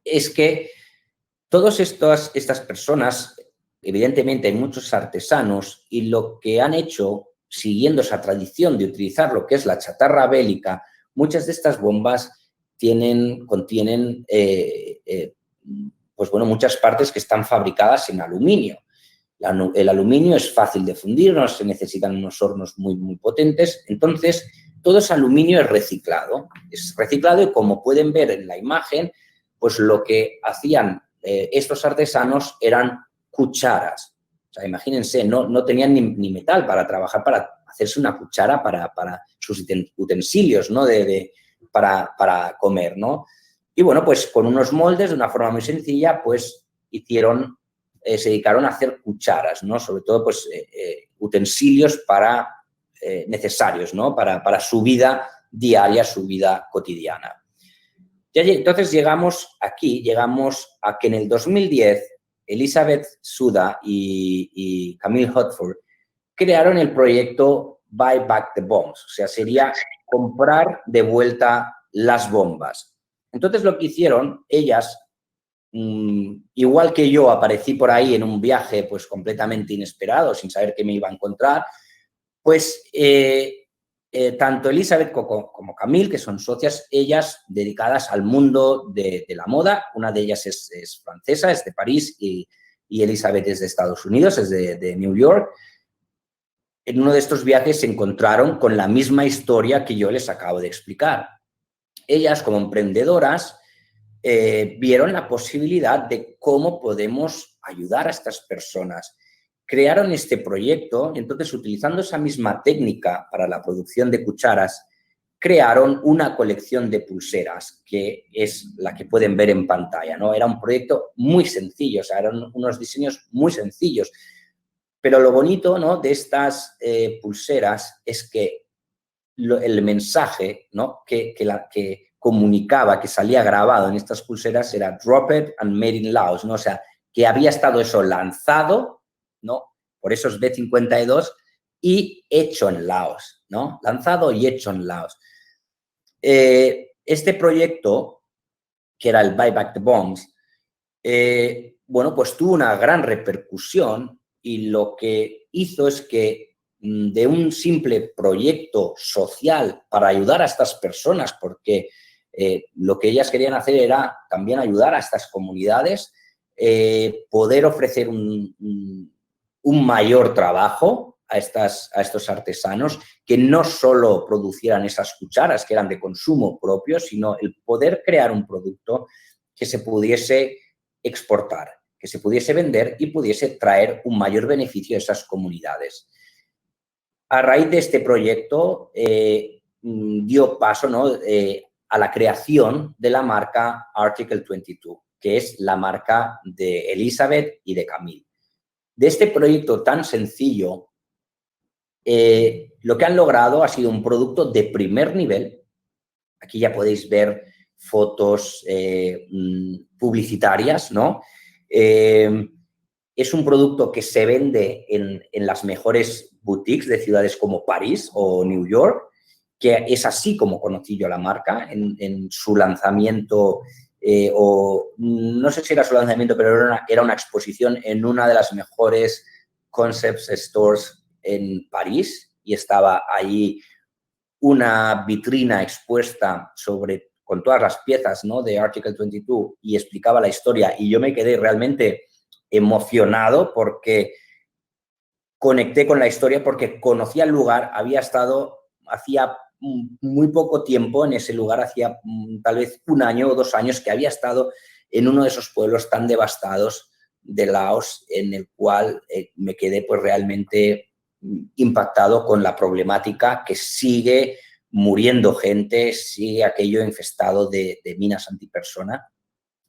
es que todas estas personas, evidentemente hay muchos artesanos y lo que han hecho, siguiendo esa tradición de utilizar lo que es la chatarra bélica, muchas de estas bombas contienen pues bueno, muchas partes que están fabricadas en aluminio. El aluminio es fácil de fundir, no se necesitan unos hornos muy, muy potentes. Entonces, todo ese aluminio es reciclado. Es reciclado y como pueden ver en la imagen, pues lo que hacían estos artesanos eran cucharas. O sea, imagínense, no tenían ni metal para trabajar, para hacerse una cuchara para sus utensilios, ¿no? Para comer, ¿no? Y bueno, pues con unos moldes, de una forma muy sencilla, pues se dedicaron a hacer cucharas, ¿no? Sobre todo, pues, utensilios necesarios, ¿no? Para su vida diaria, su vida cotidiana. Entonces llegamos a que en el 2010 Elizabeth Suda y Camille Hotford crearon el proyecto Buy Back the Bombs, o sea, sería comprar de vuelta las bombas. Entonces lo que hicieron ellas, igual que yo aparecí por ahí en un viaje pues completamente inesperado, sin saber qué me iba a encontrar, pues tanto Elizabeth como Camille, que son socias, ellas dedicadas al mundo de la moda. Una de ellas es francesa, es de París, y Elizabeth es de Estados Unidos, es de New York. en uno de estos viajes se encontraron con la misma historia que yo les acabo de explicar. Ellas, como emprendedoras, vieron la posibilidad de cómo podemos ayudar a estas personas. Crearon este proyecto y entonces, utilizando esa misma técnica para la producción de cucharas, crearon una colección de pulseras, que es la que pueden ver en pantalla, ¿no? Era un proyecto muy sencillo, o sea, eran unos diseños muy sencillos. Pero lo bonito, ¿no?, de estas pulseras es que el mensaje, ¿no?, que comunicaba, que salía grabado en estas pulseras era "Drop it and made in Laos", ¿no? O sea, que había estado eso lanzado, ¿no?, por esos B-52 y hecho en Laos, ¿no? Lanzado y hecho en Laos. Este proyecto, que era el Buy Back the Bombs, bueno, pues tuvo una gran repercusión y lo que hizo es que de un simple proyecto social para ayudar a estas personas, porque lo que ellas querían hacer era también ayudar a estas comunidades, poder ofrecer un mayor trabajo a estos artesanos, que no solo producieran esas cucharas que eran de consumo propio, sino el poder crear un producto que se pudiese exportar, que se pudiese vender y pudiese traer un mayor beneficio a esas comunidades. A raíz de este proyecto dio paso, ¿no?, a la creación de la marca Article 22, que es la marca de Elizabeth y de Camille. De este proyecto tan sencillo, lo que han logrado ha sido un producto de primer nivel. Aquí ya podéis ver fotos publicitarias, ¿no? Es un producto que se vende en las mejores boutiques de ciudades como París o New York, que es así como conocí yo la marca en su lanzamiento, o no sé si era su lanzamiento, pero era una exposición en una de las mejores concept stores en París, y estaba ahí una vitrina expuesta con todas las piezas, ¿no?, de Article 22, y explicaba la historia, y yo me quedé realmente emocionado porque conecté con la historia, porque conocía el lugar, había estado hacía muy poco tiempo en ese lugar, hacía tal vez 1 año o 2 años que había estado en uno de esos pueblos tan devastados de Laos, en el cual me quedé pues realmente impactado con la problemática, que sigue muriendo gente, sigue aquello infestado de minas antipersona,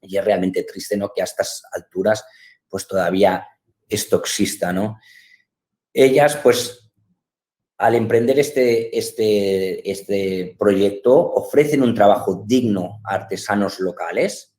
y es realmente triste, ¿no?, que a estas alturas pues todavía esto exista, ¿no? Ellas, pues, al emprender este proyecto, ofrecen un trabajo digno a artesanos locales,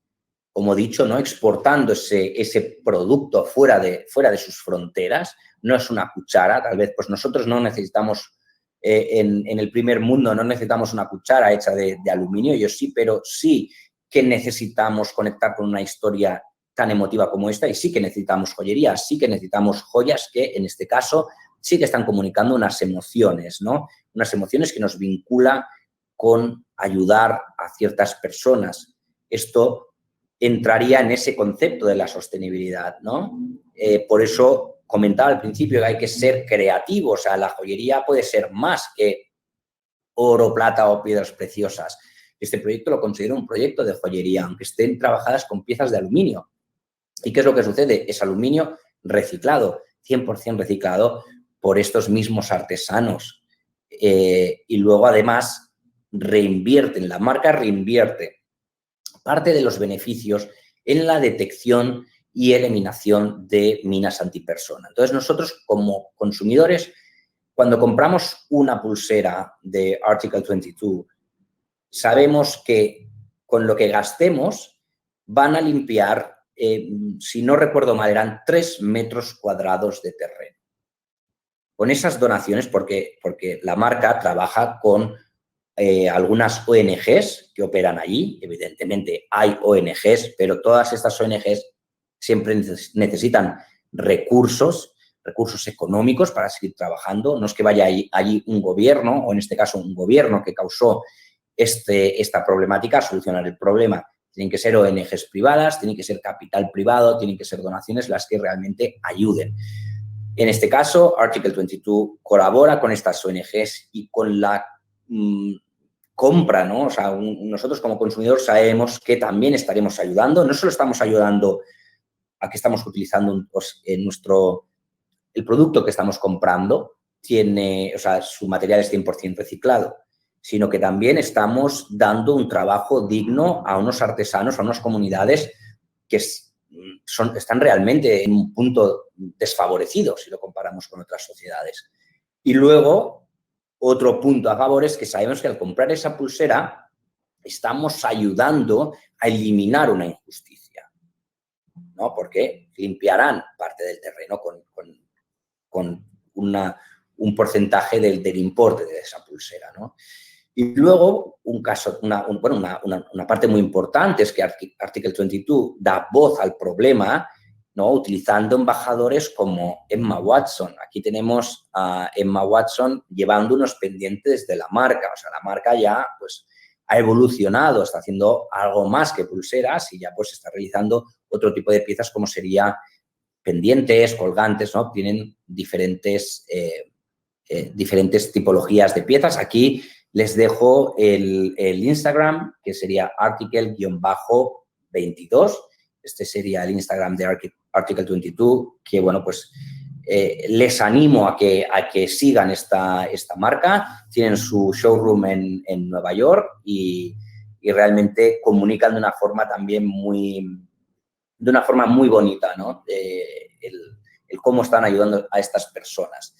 como he dicho, ¿no?, exportando ese producto fuera de sus fronteras. No es una cuchara, tal vez pues nosotros no necesitamos, en el primer mundo no necesitamos una cuchara hecha de aluminio, ellos sí, pero sí que necesitamos conectar con una historia tan emotiva como esta, y sí que necesitamos joyería, sí que necesitamos joyas que en este caso sí que están comunicando unas emociones, ¿no? Unas emociones que nos vincula con ayudar a ciertas personas. Esto entraría en ese concepto de la sostenibilidad, ¿no? Por eso comentaba al principio que hay que ser creativos. O sea, la joyería puede ser más que oro, plata o piedras preciosas. Este proyecto lo considero un proyecto de joyería, aunque estén trabajadas con piezas de aluminio. ¿Y qué es lo que sucede? Es aluminio reciclado, 100% reciclado por estos mismos artesanos. Y luego, además, reinvierten, la marca reinvierte parte de los beneficios en la detección y eliminación de minas antipersona. Entonces, nosotros como consumidores, cuando compramos una pulsera de Article 22, sabemos que con lo que gastemos van a limpiar, si no recuerdo mal, eran 3 metros cuadrados de terreno. Con esas donaciones, porque la marca trabaja con algunas ONGs que operan allí. Evidentemente hay ONGs, pero todas estas ONGs siempre necesitan recursos económicos para seguir trabajando. No es que vaya allí un gobierno, o en este caso un gobierno que causó esta problemática, a solucionar el problema. Tienen que ser ONGs privadas, tienen que ser capital privado, tienen que ser donaciones las que realmente ayuden. En este caso, Article 22 colabora con estas ONGs y con la compra, ¿no? O sea, nosotros como consumidores sabemos que también estaremos ayudando. No solo estamos ayudando a que estamos utilizando el producto que estamos comprando, o sea, su material es 100% reciclado, sino que también estamos dando un trabajo digno a unos artesanos, a unas comunidades que están realmente en un punto desfavorecido si lo comparamos con otras sociedades. Y luego, otro punto a favor es que sabemos que al comprar esa pulsera estamos ayudando a eliminar una injusticia, ¿no? Porque limpiarán parte del terreno con un porcentaje del importe de esa pulsera, ¿no? Y luego, una parte muy importante es que Article 22 da voz al problema, ¿no? Utilizando embajadores como Emma Watson. Aquí tenemos a Emma Watson llevando unos pendientes de la marca. O sea, la marca ya pues, ha evolucionado, está haciendo algo más que pulseras y ya pues está realizando otro tipo de piezas como sería pendientes, colgantes, ¿no? Tienen diferentes tipologías de piezas. Aquí les dejo el Instagram, que sería article-22. Este sería el Instagram de Article 22, que, bueno, pues les animo a que sigan esta marca. Tienen su showroom en Nueva York y realmente comunican de una forma también muy bonita, ¿no? El cómo están ayudando a estas personas.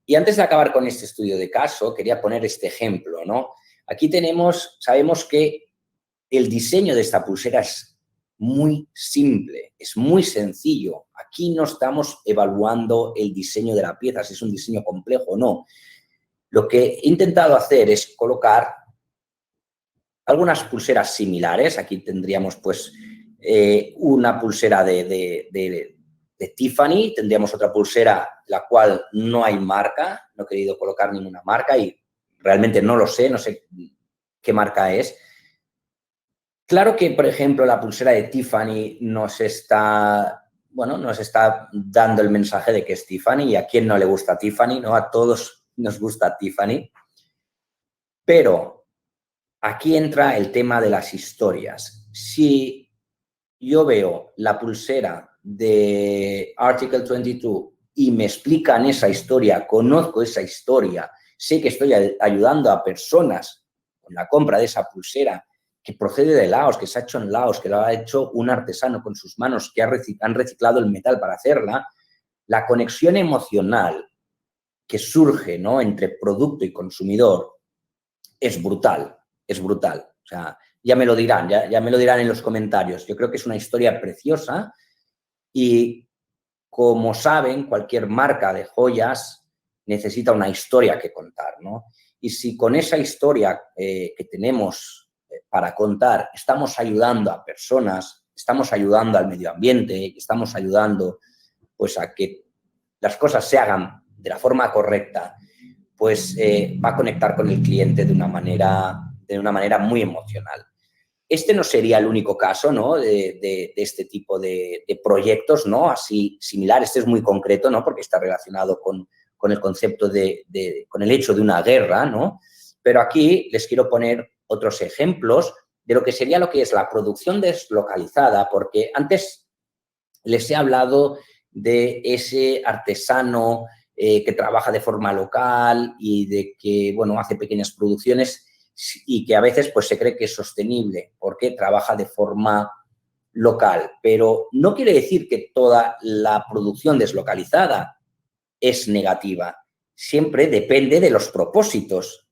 Y antes de acabar con este estudio de caso, quería poner este ejemplo, ¿no? Aquí sabemos que el diseño de esta pulsera es muy simple, es muy sencillo. Aquí no estamos evaluando el diseño de la pieza, si es un diseño complejo o no. Lo que he intentado hacer es colocar algunas pulseras similares. Aquí tendríamos, pues, una pulsera de Tiffany, tendríamos otra pulsera la cual no hay marca, no he querido colocar ninguna marca y realmente no sé qué marca es. Claro que, por ejemplo, la pulsera de Tiffany nos está dando el mensaje de que es Tiffany, y a quién no le gusta Tiffany, ¿no? A todos nos gusta Tiffany, pero aquí entra el tema de las historias. Si yo veo la pulsera de Article 22 y me explican esa historia, conozco esa historia, sé que estoy ayudando a personas con la compra de esa pulsera que procede de Laos, que se ha hecho en Laos, que lo ha hecho un artesano con sus manos, que han reciclado el metal para hacerla, la conexión emocional que surge, ¿no?, entre producto y consumidor es brutal, es brutal. O sea, ya me lo dirán, ya me lo dirán en los comentarios. Yo creo que es una historia preciosa y, como saben, cualquier marca de joyas necesita una historia que contar, ¿no? Y si con esa historia que tenemos para contar estamos ayudando a personas, estamos ayudando al medio ambiente, estamos ayudando pues a que las cosas se hagan de la forma correcta, pues va a conectar con el cliente de una manera muy emocional. Este no sería el único caso, ¿no?, de este tipo de proyectos, ¿no?, así similar. Este es muy concreto, ¿no?, porque está relacionado con el concepto con el hecho de una guerra, ¿no? Pero aquí les quiero poner otros ejemplos de lo que es la producción deslocalizada, porque antes les he hablado de ese artesano que trabaja de forma local y de que, bueno, hace pequeñas producciones y que a veces pues se cree que es sostenible porque trabaja de forma local. Pero no quiere decir que toda la producción deslocalizada es negativa. Siempre depende de los propósitos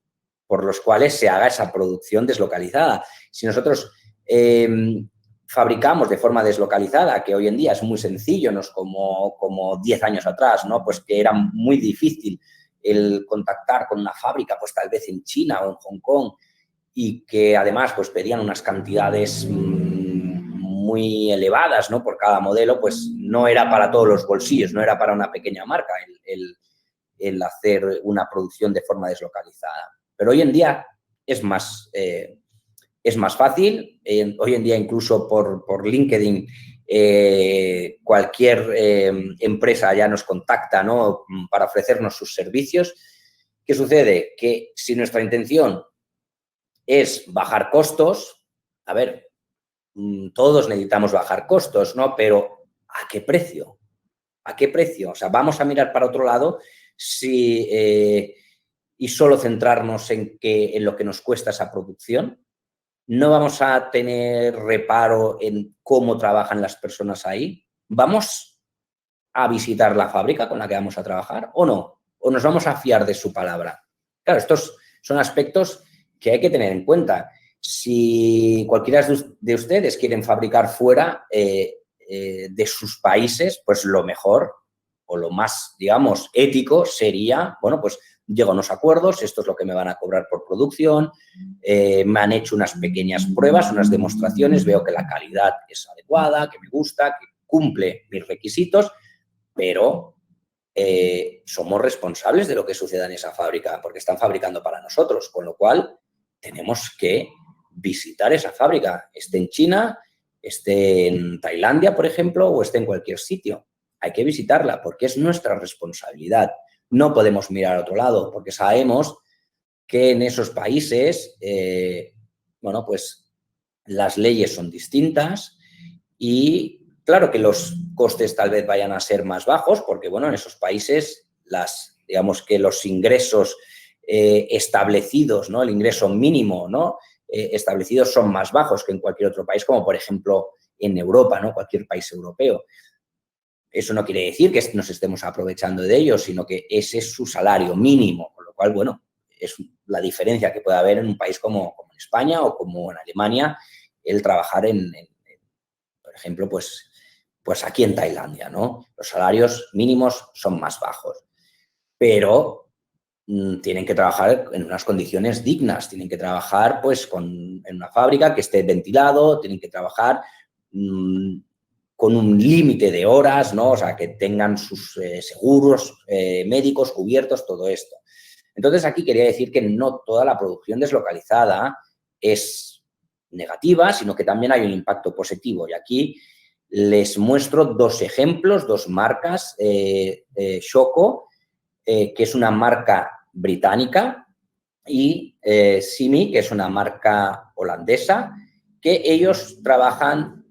por los cuales se haga esa producción deslocalizada. Si nosotros fabricamos de forma deslocalizada, que hoy en día es muy sencillo, no es como 10 años atrás, ¿no?, pues que era muy difícil el contactar con una fábrica, pues tal vez en China o en Hong Kong, y que además pues pedían unas cantidades muy elevadas, ¿no?, por cada modelo, pues no era para todos los bolsillos, no era para una pequeña marca el hacer una producción de forma deslocalizada. Pero hoy en día es más fácil. Hoy en día incluso por LinkedIn cualquier empresa ya nos contacta, ¿no?, para ofrecernos sus servicios. ¿Qué sucede? Que si nuestra intención es bajar costos, a ver, todos necesitamos bajar costos, ¿no? Pero ¿a qué precio? ¿A qué precio? O sea, vamos a mirar para otro lado y solo centrarnos en lo que nos cuesta esa producción. No vamos a tener reparo en cómo trabajan las personas ahí. ¿Vamos a visitar la fábrica con la que vamos a trabajar o no? ¿O nos vamos a fiar de su palabra? Claro, estos son aspectos que hay que tener en cuenta. Si cualquiera de ustedes quieren fabricar fuera de sus países, pues lo mejor o lo más, digamos, ético sería, bueno, pues llego a unos acuerdos, esto es lo que me van a cobrar por producción, me han hecho unas pequeñas pruebas, unas demostraciones, veo que la calidad es adecuada, que me gusta, que cumple mis requisitos, pero somos responsables de lo que suceda en esa fábrica, porque están fabricando para nosotros, con lo cual tenemos que visitar esa fábrica, esté en China, esté en Tailandia, por ejemplo, o esté en cualquier sitio. Hay que visitarla porque es nuestra responsabilidad. No podemos mirar a otro lado porque sabemos que en esos países, bueno, pues las leyes son distintas y claro que los costes tal vez vayan a ser más bajos porque, bueno, en esos países digamos que los ingresos establecidos, ¿no?, el ingreso mínimo, ¿no?, establecidos son más bajos que en cualquier otro país, como por ejemplo en Europa, ¿no?, cualquier país europeo. Eso no quiere decir que nos estemos aprovechando de ellos, sino que ese es su salario mínimo, con lo cual, bueno, es la diferencia que puede haber en un país como en España o como en Alemania, el trabajar por ejemplo, pues aquí en Tailandia, ¿no? Los salarios mínimos son más bajos, pero tienen que trabajar en unas condiciones dignas, tienen que trabajar pues en una fábrica que esté ventilado, tienen que trabajar con un límite de horas, ¿no? O sea, que tengan sus seguros médicos cubiertos, todo esto. Entonces, aquí quería decir que no toda la producción deslocalizada es negativa, sino que también hay un impacto positivo. Y aquí les muestro dos ejemplos, dos marcas. Choco, que es una marca británica, y Simi, que es una marca holandesa, que ellos trabajan,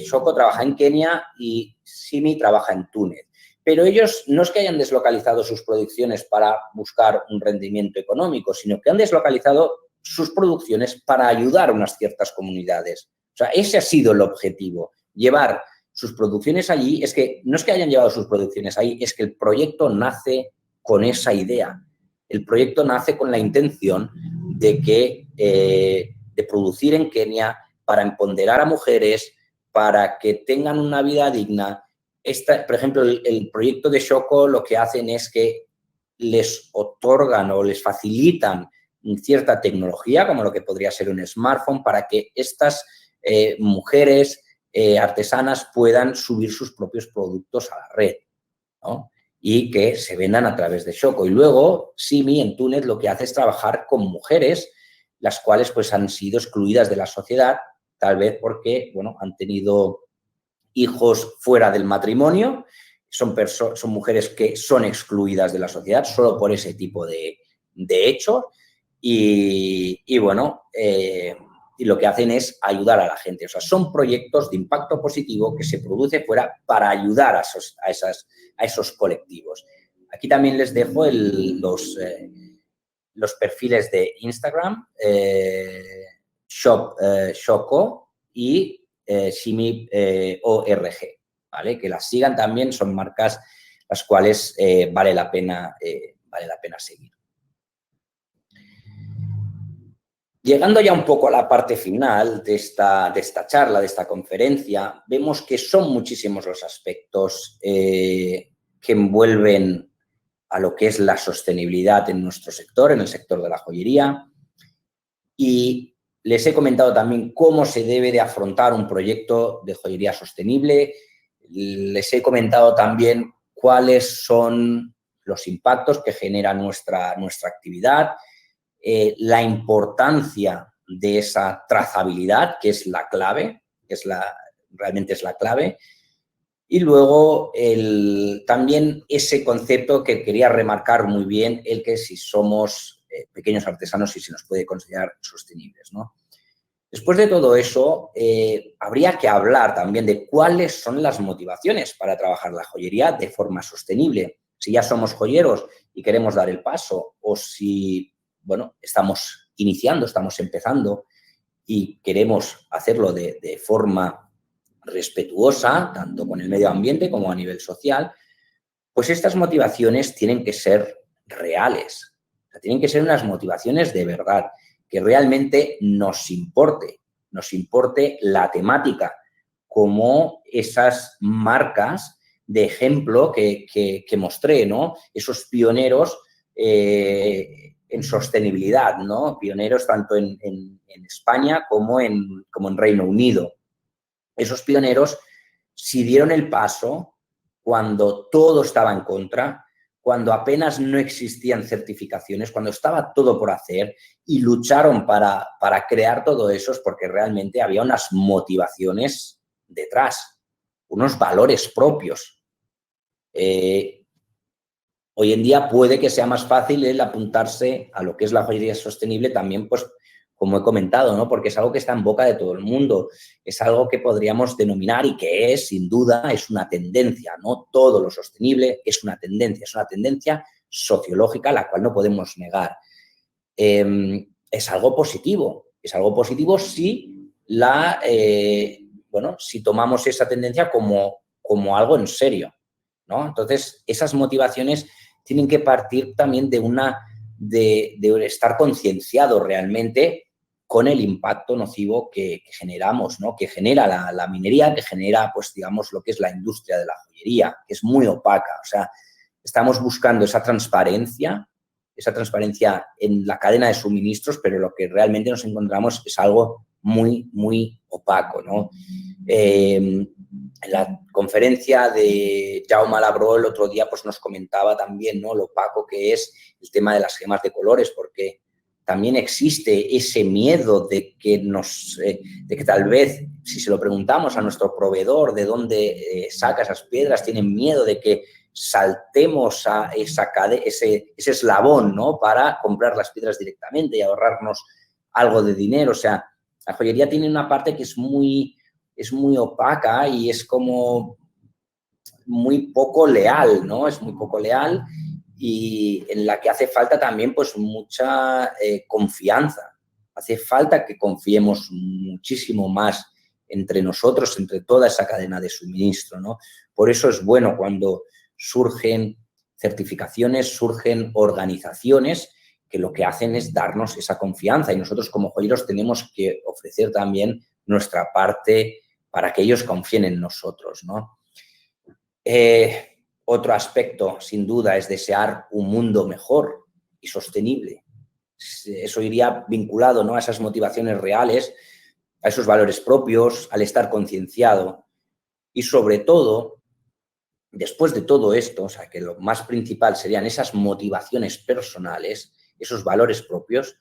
Choco trabaja en Kenia y Simi trabaja en Túnez. Pero ellos no es que hayan deslocalizado sus producciones para buscar un rendimiento económico, sino que han deslocalizado sus producciones para ayudar a unas ciertas comunidades. O sea, ese ha sido el objetivo, llevar sus producciones allí. Es que no es que hayan llevado sus producciones ahí, es que el proyecto nace con esa idea. El proyecto nace con la intención de producir en Kenia para empoderar a mujeres, para que tengan una vida digna. Por ejemplo, el proyecto de Choco lo que hacen es que les otorgan o les facilitan cierta tecnología, como lo que podría ser un smartphone, para que estas mujeres artesanas puedan subir sus propios productos a la red, ¿no?, y que se vendan a través de Choco. Y luego, Simi en Túnez lo que hace es trabajar con mujeres, las cuales pues han sido excluidas de la sociedad, tal vez porque, bueno, han tenido hijos fuera del matrimonio, son mujeres que son excluidas de la sociedad solo por ese tipo de hechos y bueno, y lo que hacen es ayudar a la gente. O sea, son proyectos de impacto positivo que se produce fuera para ayudar a esos colectivos. Aquí también les dejo los perfiles de Instagram, Choco y Simi ORG, ¿vale? Que las sigan también, son marcas las cuales vale la pena seguir. Llegando ya un poco a la parte final de esta charla, de esta conferencia, vemos que son muchísimos los aspectos que envuelven a lo que es la sostenibilidad en nuestro sector, en el sector de la joyería. Y les he comentado también cómo se debe de afrontar un proyecto de joyería sostenible. Les he comentado también cuáles son los impactos que genera nuestra actividad, la importancia de esa trazabilidad, que es la clave, que es realmente es la clave. Y luego también ese concepto que quería remarcar muy bien, el que si somos pequeños artesanos y se nos puede considerar sostenibles, ¿no? Después de todo eso, habría que hablar también de cuáles son las motivaciones para trabajar la joyería de forma sostenible. Si ya somos joyeros y queremos dar el paso, o si, bueno, estamos iniciando, estamos empezando y queremos hacerlo de forma respetuosa, tanto con el medio ambiente como a nivel social, pues estas motivaciones tienen que ser reales. O sea, tienen que ser unas motivaciones de verdad, que realmente nos importe la temática, como esas marcas de ejemplo que mostré, ¿no? Esos pioneros en sostenibilidad, ¿no? Pioneros tanto en España como en Reino Unido. Esos pioneros sí dieron el paso cuando todo estaba en contra, cuando apenas no existían certificaciones, cuando estaba todo por hacer, y lucharon para crear todo eso, porque realmente había unas motivaciones detrás, unos valores propios. Hoy en día puede que sea más fácil el apuntarse a lo que es la joyería sostenible también, pues, como he comentado, ¿no? Porque es algo que está en boca de todo el mundo, es algo que podríamos denominar y que es, sin duda, es una tendencia, ¿no? Todo lo sostenible es una tendencia sociológica, la cual no podemos negar. Es algo positivo si si tomamos esa tendencia como algo en serio, ¿no? Entonces, esas motivaciones tienen que partir también de estar concienciados realmente con el impacto nocivo que generamos, ¿no? Que genera la minería, que genera, pues, digamos, lo que es la industria de la joyería, que es muy opaca. O sea, estamos buscando esa transparencia en la cadena de suministros, pero lo que realmente nos encontramos es algo muy, muy opaco, ¿no? En la conferencia de Jaume Labró el otro día, pues nos comentaba también, ¿no?, lo opaco que es el tema de las gemas de colores, porque también existe ese miedo de que tal vez, si se lo preguntamos a nuestro proveedor de dónde saca esas piedras, tienen miedo de que saltemos a ese eslabón, ¿no?, para comprar las piedras directamente y ahorrarnos algo de dinero. O sea, la joyería tiene una parte que es muy opaca y es como muy poco leal, ¿no? Es muy poco leal y en la que hace falta también, pues, mucha confianza. Hace falta que confiemos muchísimo más entre nosotros, entre toda esa cadena de suministro, ¿no? Por eso es bueno cuando surgen certificaciones, surgen organizaciones que lo que hacen es darnos esa confianza, y nosotros como joyeros tenemos que ofrecer también nuestra parte para que ellos confíen en nosotros, ¿no? Otro aspecto, sin duda, es desear un mundo mejor y sostenible. Eso iría vinculado, ¿no?, a esas motivaciones reales, a esos valores propios, al estar concienciado. Y sobre todo, después de todo esto, o sea, que lo más principal serían esas motivaciones personales, esos valores propios,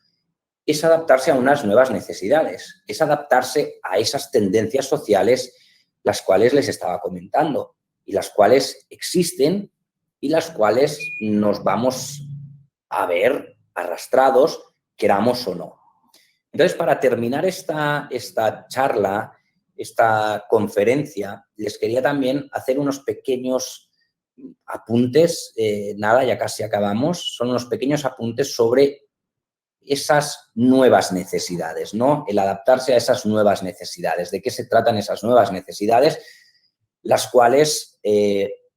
es adaptarse a unas nuevas necesidades, es adaptarse a esas tendencias sociales, las cuales les estaba comentando, y las cuales existen y las cuales nos vamos a ver arrastrados, queramos o no. Entonces, para terminar esta charla, esta conferencia, les quería también hacer unos pequeños apuntes, nada, ya casi acabamos, son unos pequeños apuntes sobre esas nuevas necesidades, ¿no? El adaptarse a esas nuevas necesidades. ¿De qué se tratan esas nuevas necesidades? Las cuales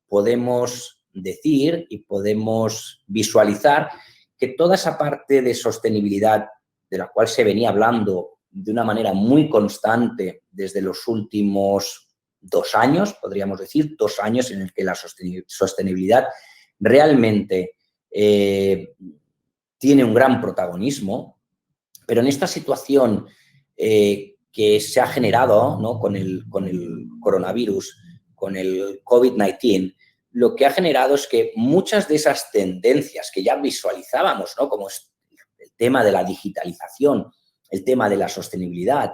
podemos decir y podemos visualizar que toda esa parte de sostenibilidad de la cual se venía hablando de una manera muy constante desde los últimos 2 años, podríamos decir, 2 años en el que la sostenibilidad realmente tiene un gran protagonismo, pero en esta situación que se ha generado, ¿no?, con el coronavirus, con el COVID-19, lo que ha generado es que muchas de esas tendencias que ya visualizábamos, ¿no?, como es el tema de la digitalización, el tema de la sostenibilidad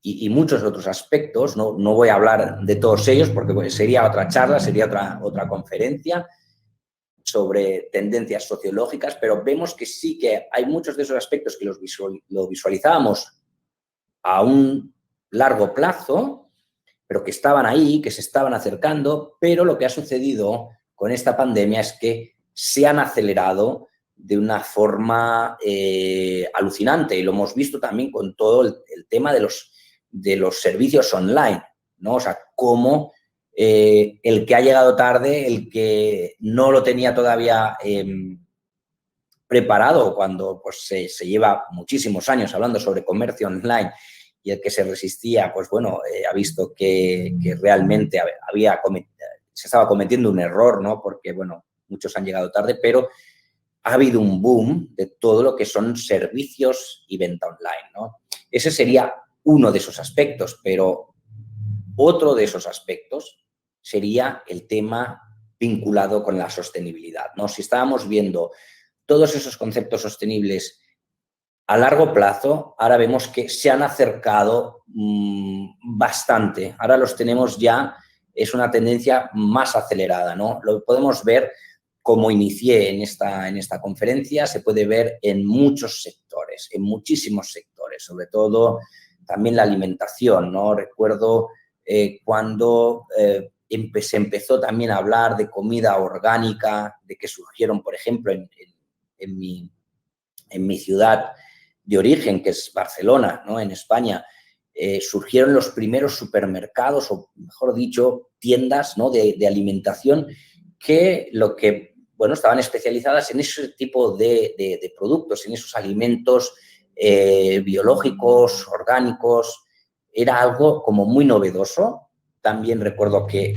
y muchos otros aspectos. No voy a hablar de todos ellos porque sería otra charla, sería otra conferencia sobre tendencias sociológicas, pero vemos que sí que hay muchos de esos aspectos que lo visualizábamos a un largo plazo, pero que estaban ahí, que se estaban acercando, pero lo que ha sucedido con esta pandemia es que se han acelerado de una forma alucinante, y lo hemos visto también con todo el tema de los servicios online, ¿no? O sea, cómo el que ha llegado tarde, el que no lo tenía todavía preparado, cuando pues, se lleva muchísimos años hablando sobre comercio online, y el que se resistía, pues bueno, ha visto que realmente se estaba cometiendo un error, ¿no? Porque, bueno, muchos han llegado tarde, pero ha habido un boom de todo lo que son servicios y venta online, ¿no? Ese sería uno de esos aspectos, pero otro de esos aspectos sería el tema vinculado con la sostenibilidad, ¿no? Si estábamos viendo todos esos conceptos sostenibles a largo plazo, ahora vemos que se han acercado bastante. Ahora los tenemos ya, es una tendencia más acelerada, ¿no? Lo podemos ver como inicié en esta conferencia, se puede ver en muchos sectores, en muchísimos sectores, sobre todo también la alimentación, ¿no? Recuerdo cuando se empezó también a hablar de comida orgánica, de que surgieron, por ejemplo, en mi ciudad de origen, que es Barcelona, ¿no? En España, surgieron los primeros supermercados, o mejor dicho, tiendas, ¿no? de alimentación que estaban especializadas en ese tipo de productos, en esos alimentos biológicos, orgánicos. Era algo como muy novedoso. También recuerdo que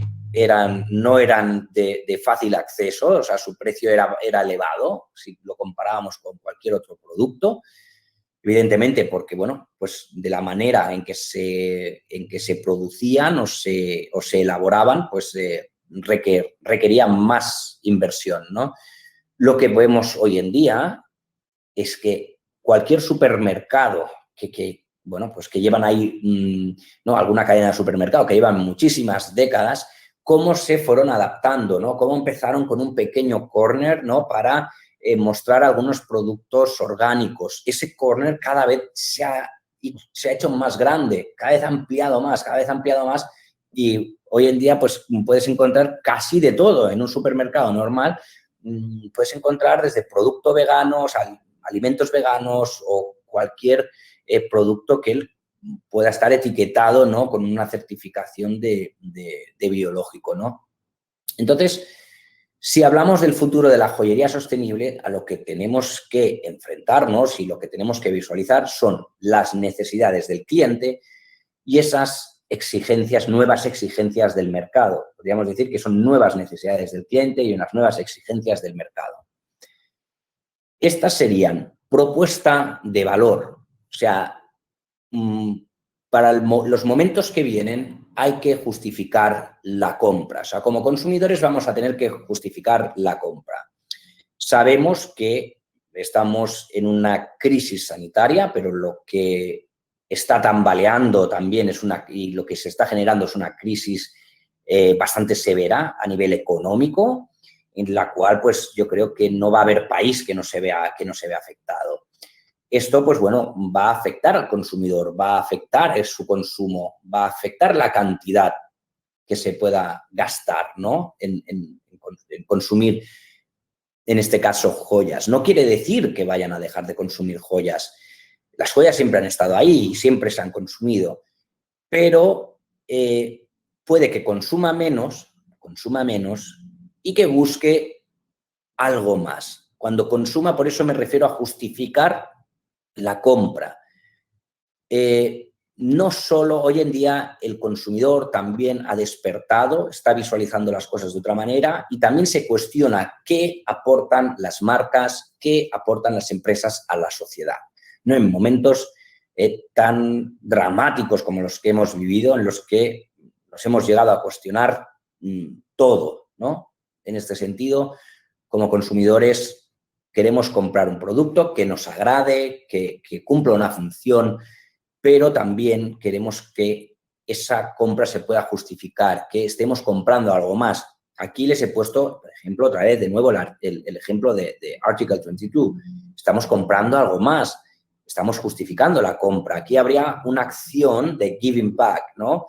no eran de fácil acceso, o sea, su precio era elevado si lo comparábamos con cualquier otro producto. Evidentemente, porque, bueno, pues de la manera en que se producían o se elaboraban, pues requerían más inversión, ¿no? Lo que vemos hoy en día es que cualquier supermercado que llevan ahí, ¿no? Alguna cadena de supermercado que llevan muchísimas décadas, cómo se fueron adaptando, ¿no? Cómo empezaron con un pequeño corner, ¿no? Para mostrar algunos productos orgánicos. Ese corner cada vez se ha hecho más grande, cada vez ampliado más, y hoy en día pues puedes encontrar casi de todo en un supermercado normal. Puedes encontrar desde productos veganos, alimentos veganos o cualquier producto que pueda estar etiquetado, ¿no? Con una certificación de biológico, ¿no? Entonces, si hablamos del futuro de la joyería sostenible, a lo que tenemos que enfrentarnos y lo que tenemos que visualizar son las necesidades del cliente y esas nuevas exigencias del mercado. Podríamos decir que son nuevas necesidades del cliente y unas nuevas exigencias del mercado. Estas serían propuesta de valor, o sea, para los momentos que vienen hay que justificar la compra. O sea, como consumidores vamos a tener que justificar la compra. Sabemos que estamos en una crisis sanitaria, pero lo que está tambaleando también y lo que se está generando es una crisis bastante severa a nivel económico, en la cual pues yo creo que no va a haber país que no se vea afectado. Esto, pues bueno, va a afectar al consumidor, va a afectar su consumo, va a afectar la cantidad que se pueda gastar, ¿no? en consumir, en este caso, joyas. No quiere decir que vayan a dejar de consumir joyas. Las joyas siempre han estado ahí y siempre se han consumido, pero puede que consuma menos y que busque algo más. Cuando consuma, por eso me refiero a justificar la compra. No solo hoy en día el consumidor también ha despertado, está visualizando las cosas de otra manera y también se cuestiona qué aportan las marcas, qué aportan las empresas a la sociedad. No en momentos tan dramáticos como los que hemos vivido, en los que nos hemos llegado a cuestionar todo, ¿no? En este sentido, como consumidores queremos comprar un producto que nos agrade, que cumpla una función, pero también queremos que esa compra se pueda justificar, que estemos comprando algo más. Aquí les he puesto, por ejemplo, otra vez, de nuevo, el ejemplo de Article 22. Estamos comprando algo más, estamos justificando la compra. Aquí habría una acción de giving back, ¿no?,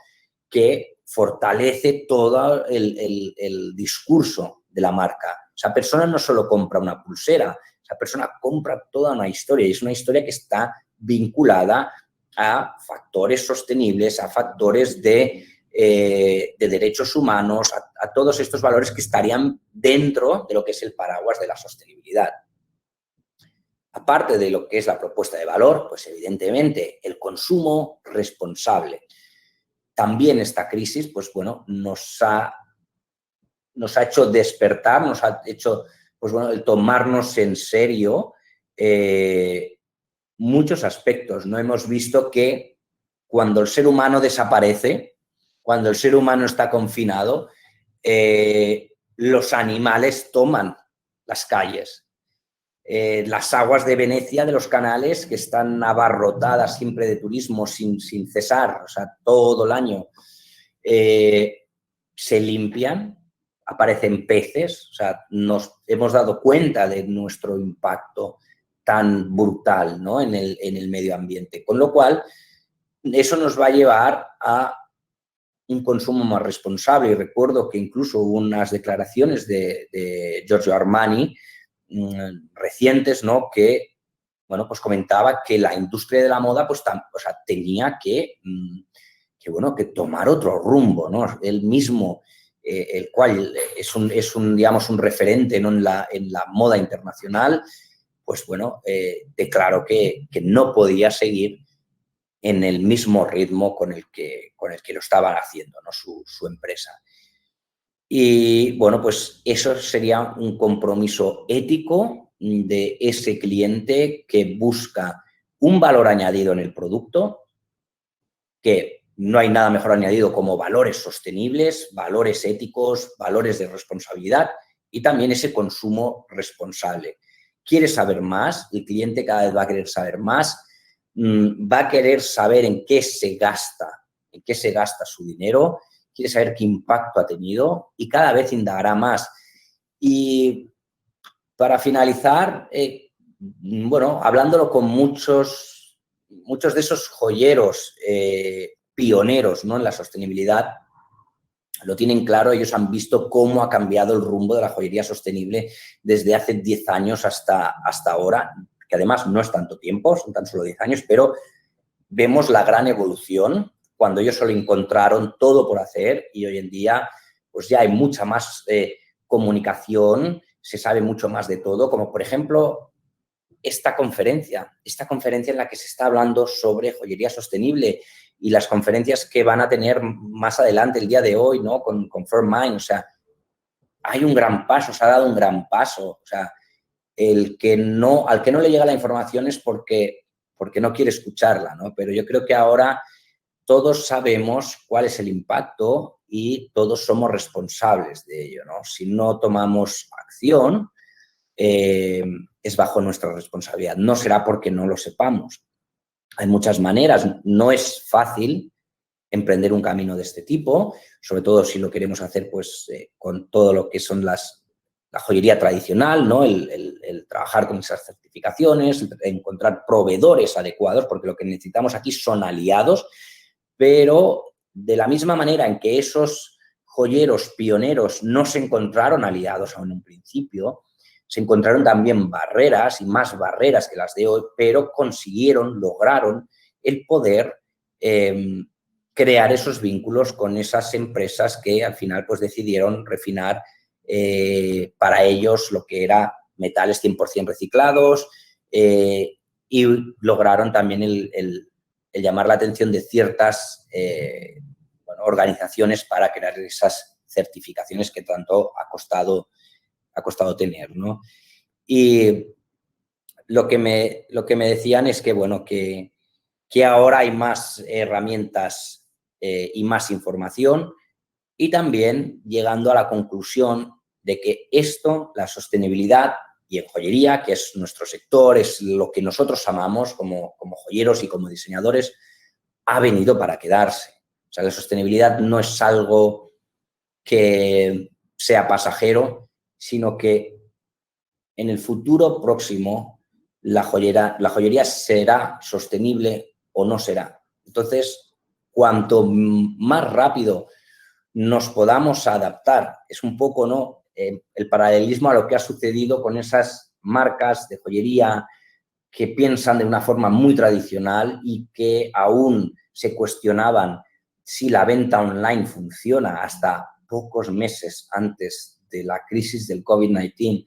que fortalece todo el discurso de la marca. Esa persona no solo compra una pulsera, esa persona compra toda una historia, y es una historia que está vinculada a factores sostenibles, a factores de derechos humanos, a todos estos valores que estarían dentro de lo que es el paraguas de la sostenibilidad. Aparte de lo que es la propuesta de valor, pues evidentemente el consumo responsable. También esta crisis, pues bueno, nos ha hecho despertar, nos ha hecho, pues bueno, el tomarnos en serio muchos aspectos, ¿no? Hemos visto que cuando el ser humano desaparece, cuando el ser humano está confinado, los animales toman las calles. Las aguas de Venecia, de los canales, que están abarrotadas siempre de turismo sin cesar, o sea, todo el año, se limpian, aparecen peces, o sea, nos hemos dado cuenta de nuestro impacto tan brutal, ¿no?, en el medio ambiente. Con lo cual, eso nos va a llevar a un consumo más responsable. Y recuerdo que incluso hubo unas declaraciones de Giorgio Armani recientes, ¿no?, que, bueno, pues comentaba que la industria de la moda, pues, o sea, tenía que tomar otro rumbo, ¿no? Él mismo, el cual es digamos, un referente, ¿no?, en la moda internacional, pues bueno, declaró que no podía seguir en el mismo ritmo con el que lo estaban haciendo, ¿no?, su empresa. Y bueno, pues eso sería un compromiso ético de ese cliente que busca un valor añadido en el producto, que no hay nada mejor añadido como valores sostenibles, valores éticos, valores de responsabilidad y también ese consumo responsable. Quiere saber más, el cliente cada vez va a querer saber más, va a querer saber en qué se gasta su dinero, quiere saber qué impacto ha tenido y cada vez indagará más. Y para finalizar, bueno, hablándolo con muchos de esos joyeros pioneros, ¿no?, en la sostenibilidad, lo tienen claro. Ellos han visto cómo ha cambiado el rumbo de la joyería sostenible desde hace 10 años hasta ahora, que además no es tanto tiempo, son tan solo 10 años, pero vemos la gran evolución cuando ellos solo encontraron todo por hacer y hoy en día pues ya hay mucha más comunicación, se sabe mucho más de todo, como por ejemplo esta conferencia en la que se está hablando sobre joyería sostenible y las conferencias que van a tener más adelante el día de hoy, ¿no?, con Fair Mind. O sea, hay un gran paso, se ha dado un gran paso. O sea, al que no le llega la información es porque no quiere escucharla, ¿no? Pero yo creo que ahora todos sabemos cuál es el impacto y todos somos responsables de ello, ¿no? Si no tomamos acción, es bajo nuestra responsabilidad. No será porque no lo sepamos. Hay muchas maneras. No es fácil emprender un camino de este tipo, sobre todo si lo queremos hacer pues con todo lo que son la joyería tradicional, ¿no? El trabajar con esas certificaciones, encontrar proveedores adecuados, porque lo que necesitamos aquí son aliados, pero de la misma manera en que esos joyeros pioneros no se encontraron aliados aún en un principio, se encontraron también barreras y más barreras que las de hoy, pero lograron el poder crear esos vínculos con esas empresas que al final pues decidieron refinar para ellos lo que era metales 100% reciclados y lograron también el llamar la atención de ciertas organizaciones para crear esas certificaciones que tanto ha costado tener, ¿no? Y lo que me decían es que, bueno, que ahora hay más herramientas y más información y también llegando a la conclusión de que esto, la sostenibilidad y en joyería, que es nuestro sector, es lo que nosotros amamos como joyeros y como diseñadores, ha venido para quedarse. O sea, la sostenibilidad no es algo que sea pasajero, sino que en el futuro próximo la joyería será sostenible o no será. Entonces, cuanto más rápido nos podamos adaptar, es un poco, ¿no?, el paralelismo a lo que ha sucedido con esas marcas de joyería que piensan de una forma muy tradicional y que aún se cuestionaban si la venta online funciona hasta pocos meses antes de la crisis del COVID-19.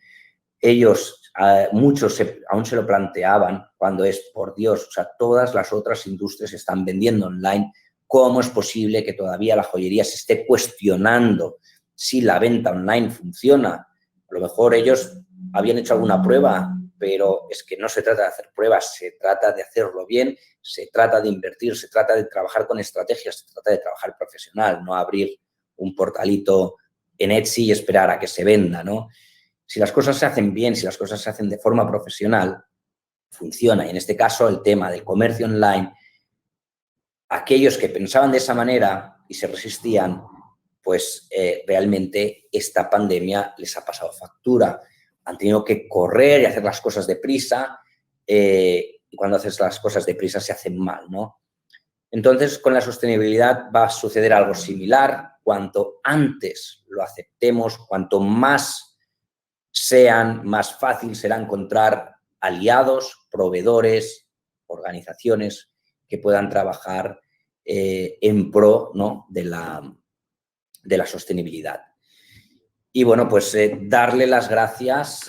Ellos, muchos aún se lo planteaban cuando es, por Dios, o sea, todas las otras industrias están vendiendo online. ¿Cómo es posible que todavía la joyería se esté cuestionando si la venta online funciona? A lo mejor ellos habían hecho alguna prueba, pero es que no se trata de hacer pruebas, se trata de hacerlo bien, se trata de invertir, se trata de trabajar con estrategias, se trata de trabajar profesional, no abrir un portalito en Etsy y esperar a que se venda, ¿no? Si las cosas se hacen bien, si las cosas se hacen de forma profesional, funciona. Y en este caso, el tema del comercio online, aquellos que pensaban de esa manera y se resistían, pues realmente esta pandemia les ha pasado factura. Han tenido que correr y hacer las cosas deprisa, y cuando haces las cosas deprisa se hacen mal, ¿no? Entonces, con la sostenibilidad va a suceder algo similar. Cuanto antes lo aceptemos, cuanto más más fácil será encontrar aliados, proveedores, organizaciones que puedan trabajar en pro, ¿no?, de la sostenibilidad. Y bueno, pues darle las gracias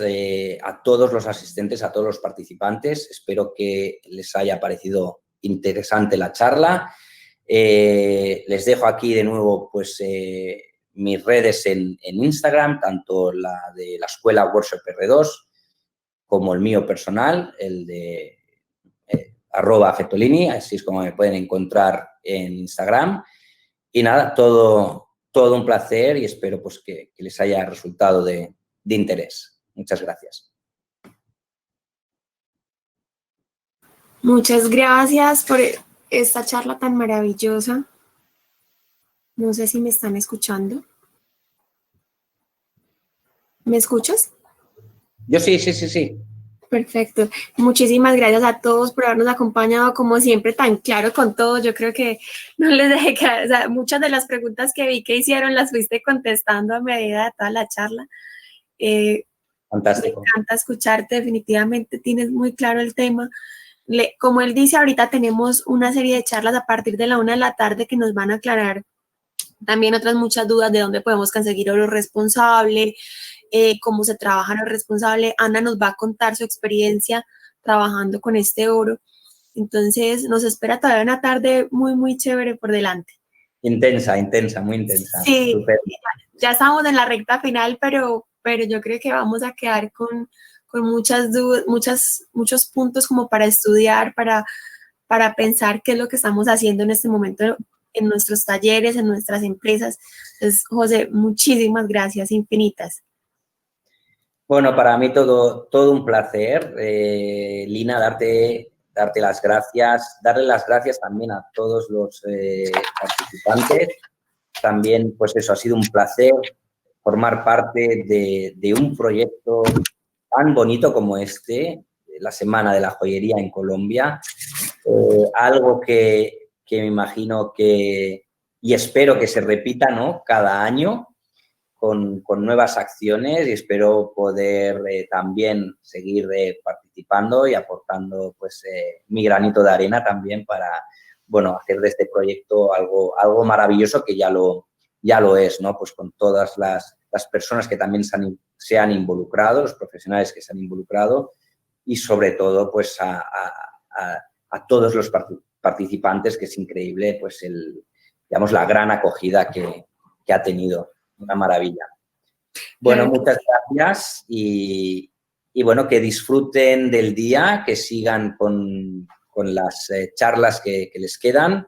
a todos los asistentes, a todos los participantes. Espero que les haya parecido interesante la charla. Les dejo aquí de nuevo pues mis redes en Instagram, tanto la de la Escuela Workshop R2 como el mío personal, el de @Fetolini, así es como me pueden encontrar en Instagram. Y nada, todo un placer y espero pues que les haya resultado de interés. Muchas gracias. Muchas gracias por esta charla tan maravillosa. No sé si me están escuchando. ¿Me escuchas? Yo sí, sí, sí, sí. Perfecto. Muchísimas gracias a todos por habernos acompañado, como siempre, tan claro con todo. Yo creo que no les dejé caer, o sea, muchas de las preguntas que vi que hicieron las fuiste contestando a medida de toda la charla. Fantástico. Me encanta escucharte, definitivamente tienes muy claro el tema. Como él dice, ahorita tenemos una serie de charlas a partir de la 1 de la tarde que nos van a aclarar también otras muchas dudas de dónde podemos conseguir oro responsable, cómo se trabaja oro responsable. Ana nos va a contar su experiencia trabajando con este oro. Entonces, nos espera todavía una tarde muy, muy chévere por delante. Intensa, intensa, muy intensa. Sí, Super. ya estamos en la recta final, pero yo creo que vamos a quedar con muchas dudas, muchos puntos como para estudiar, para pensar qué es lo que estamos haciendo en este momento en nuestros talleres, en nuestras empresas. Entonces, José, muchísimas gracias, infinitas. Bueno, para mí todo un placer. Lina, darte las gracias, darle las gracias también a todos los participantes. También, pues eso, ha sido un placer formar parte de un proyecto tan bonito como este, la Semana de la Joyería en Colombia. Algo que me imagino que, y espero que se repita, ¿no?, cada año con nuevas acciones, y espero poder también seguir participando y aportando pues mi granito de arena también para, bueno, hacer de este proyecto algo maravilloso que ya lo es, ¿no? Pues con todas las personas que también se han involucrado, los profesionales que se han involucrado, y sobre todo pues a todos los participantes, que es increíble pues digamos, la gran acogida que ha tenido. Una maravilla. Bueno, muchas gracias y bueno, que disfruten del día, que sigan con las charlas que les quedan,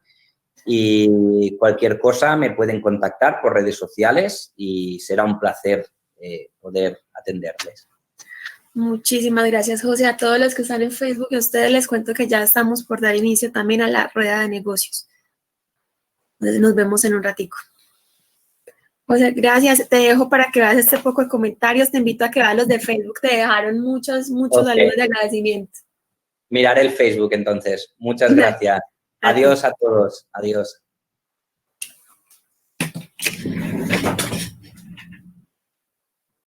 y cualquier cosa me pueden contactar por redes sociales y será un placer poder atenderles. Muchísimas gracias, José. A todos los que están en Facebook y a ustedes les cuento que ya estamos por dar inicio también a la rueda de negocios. Entonces nos vemos en un ratico. José, gracias. Te dejo para que veas este poco de comentarios. Te invito a que veas los de Facebook. Te dejaron muchos saludos de agradecimiento. Miraré el Facebook entonces. Muchas gracias. Adiós a todos. Adiós.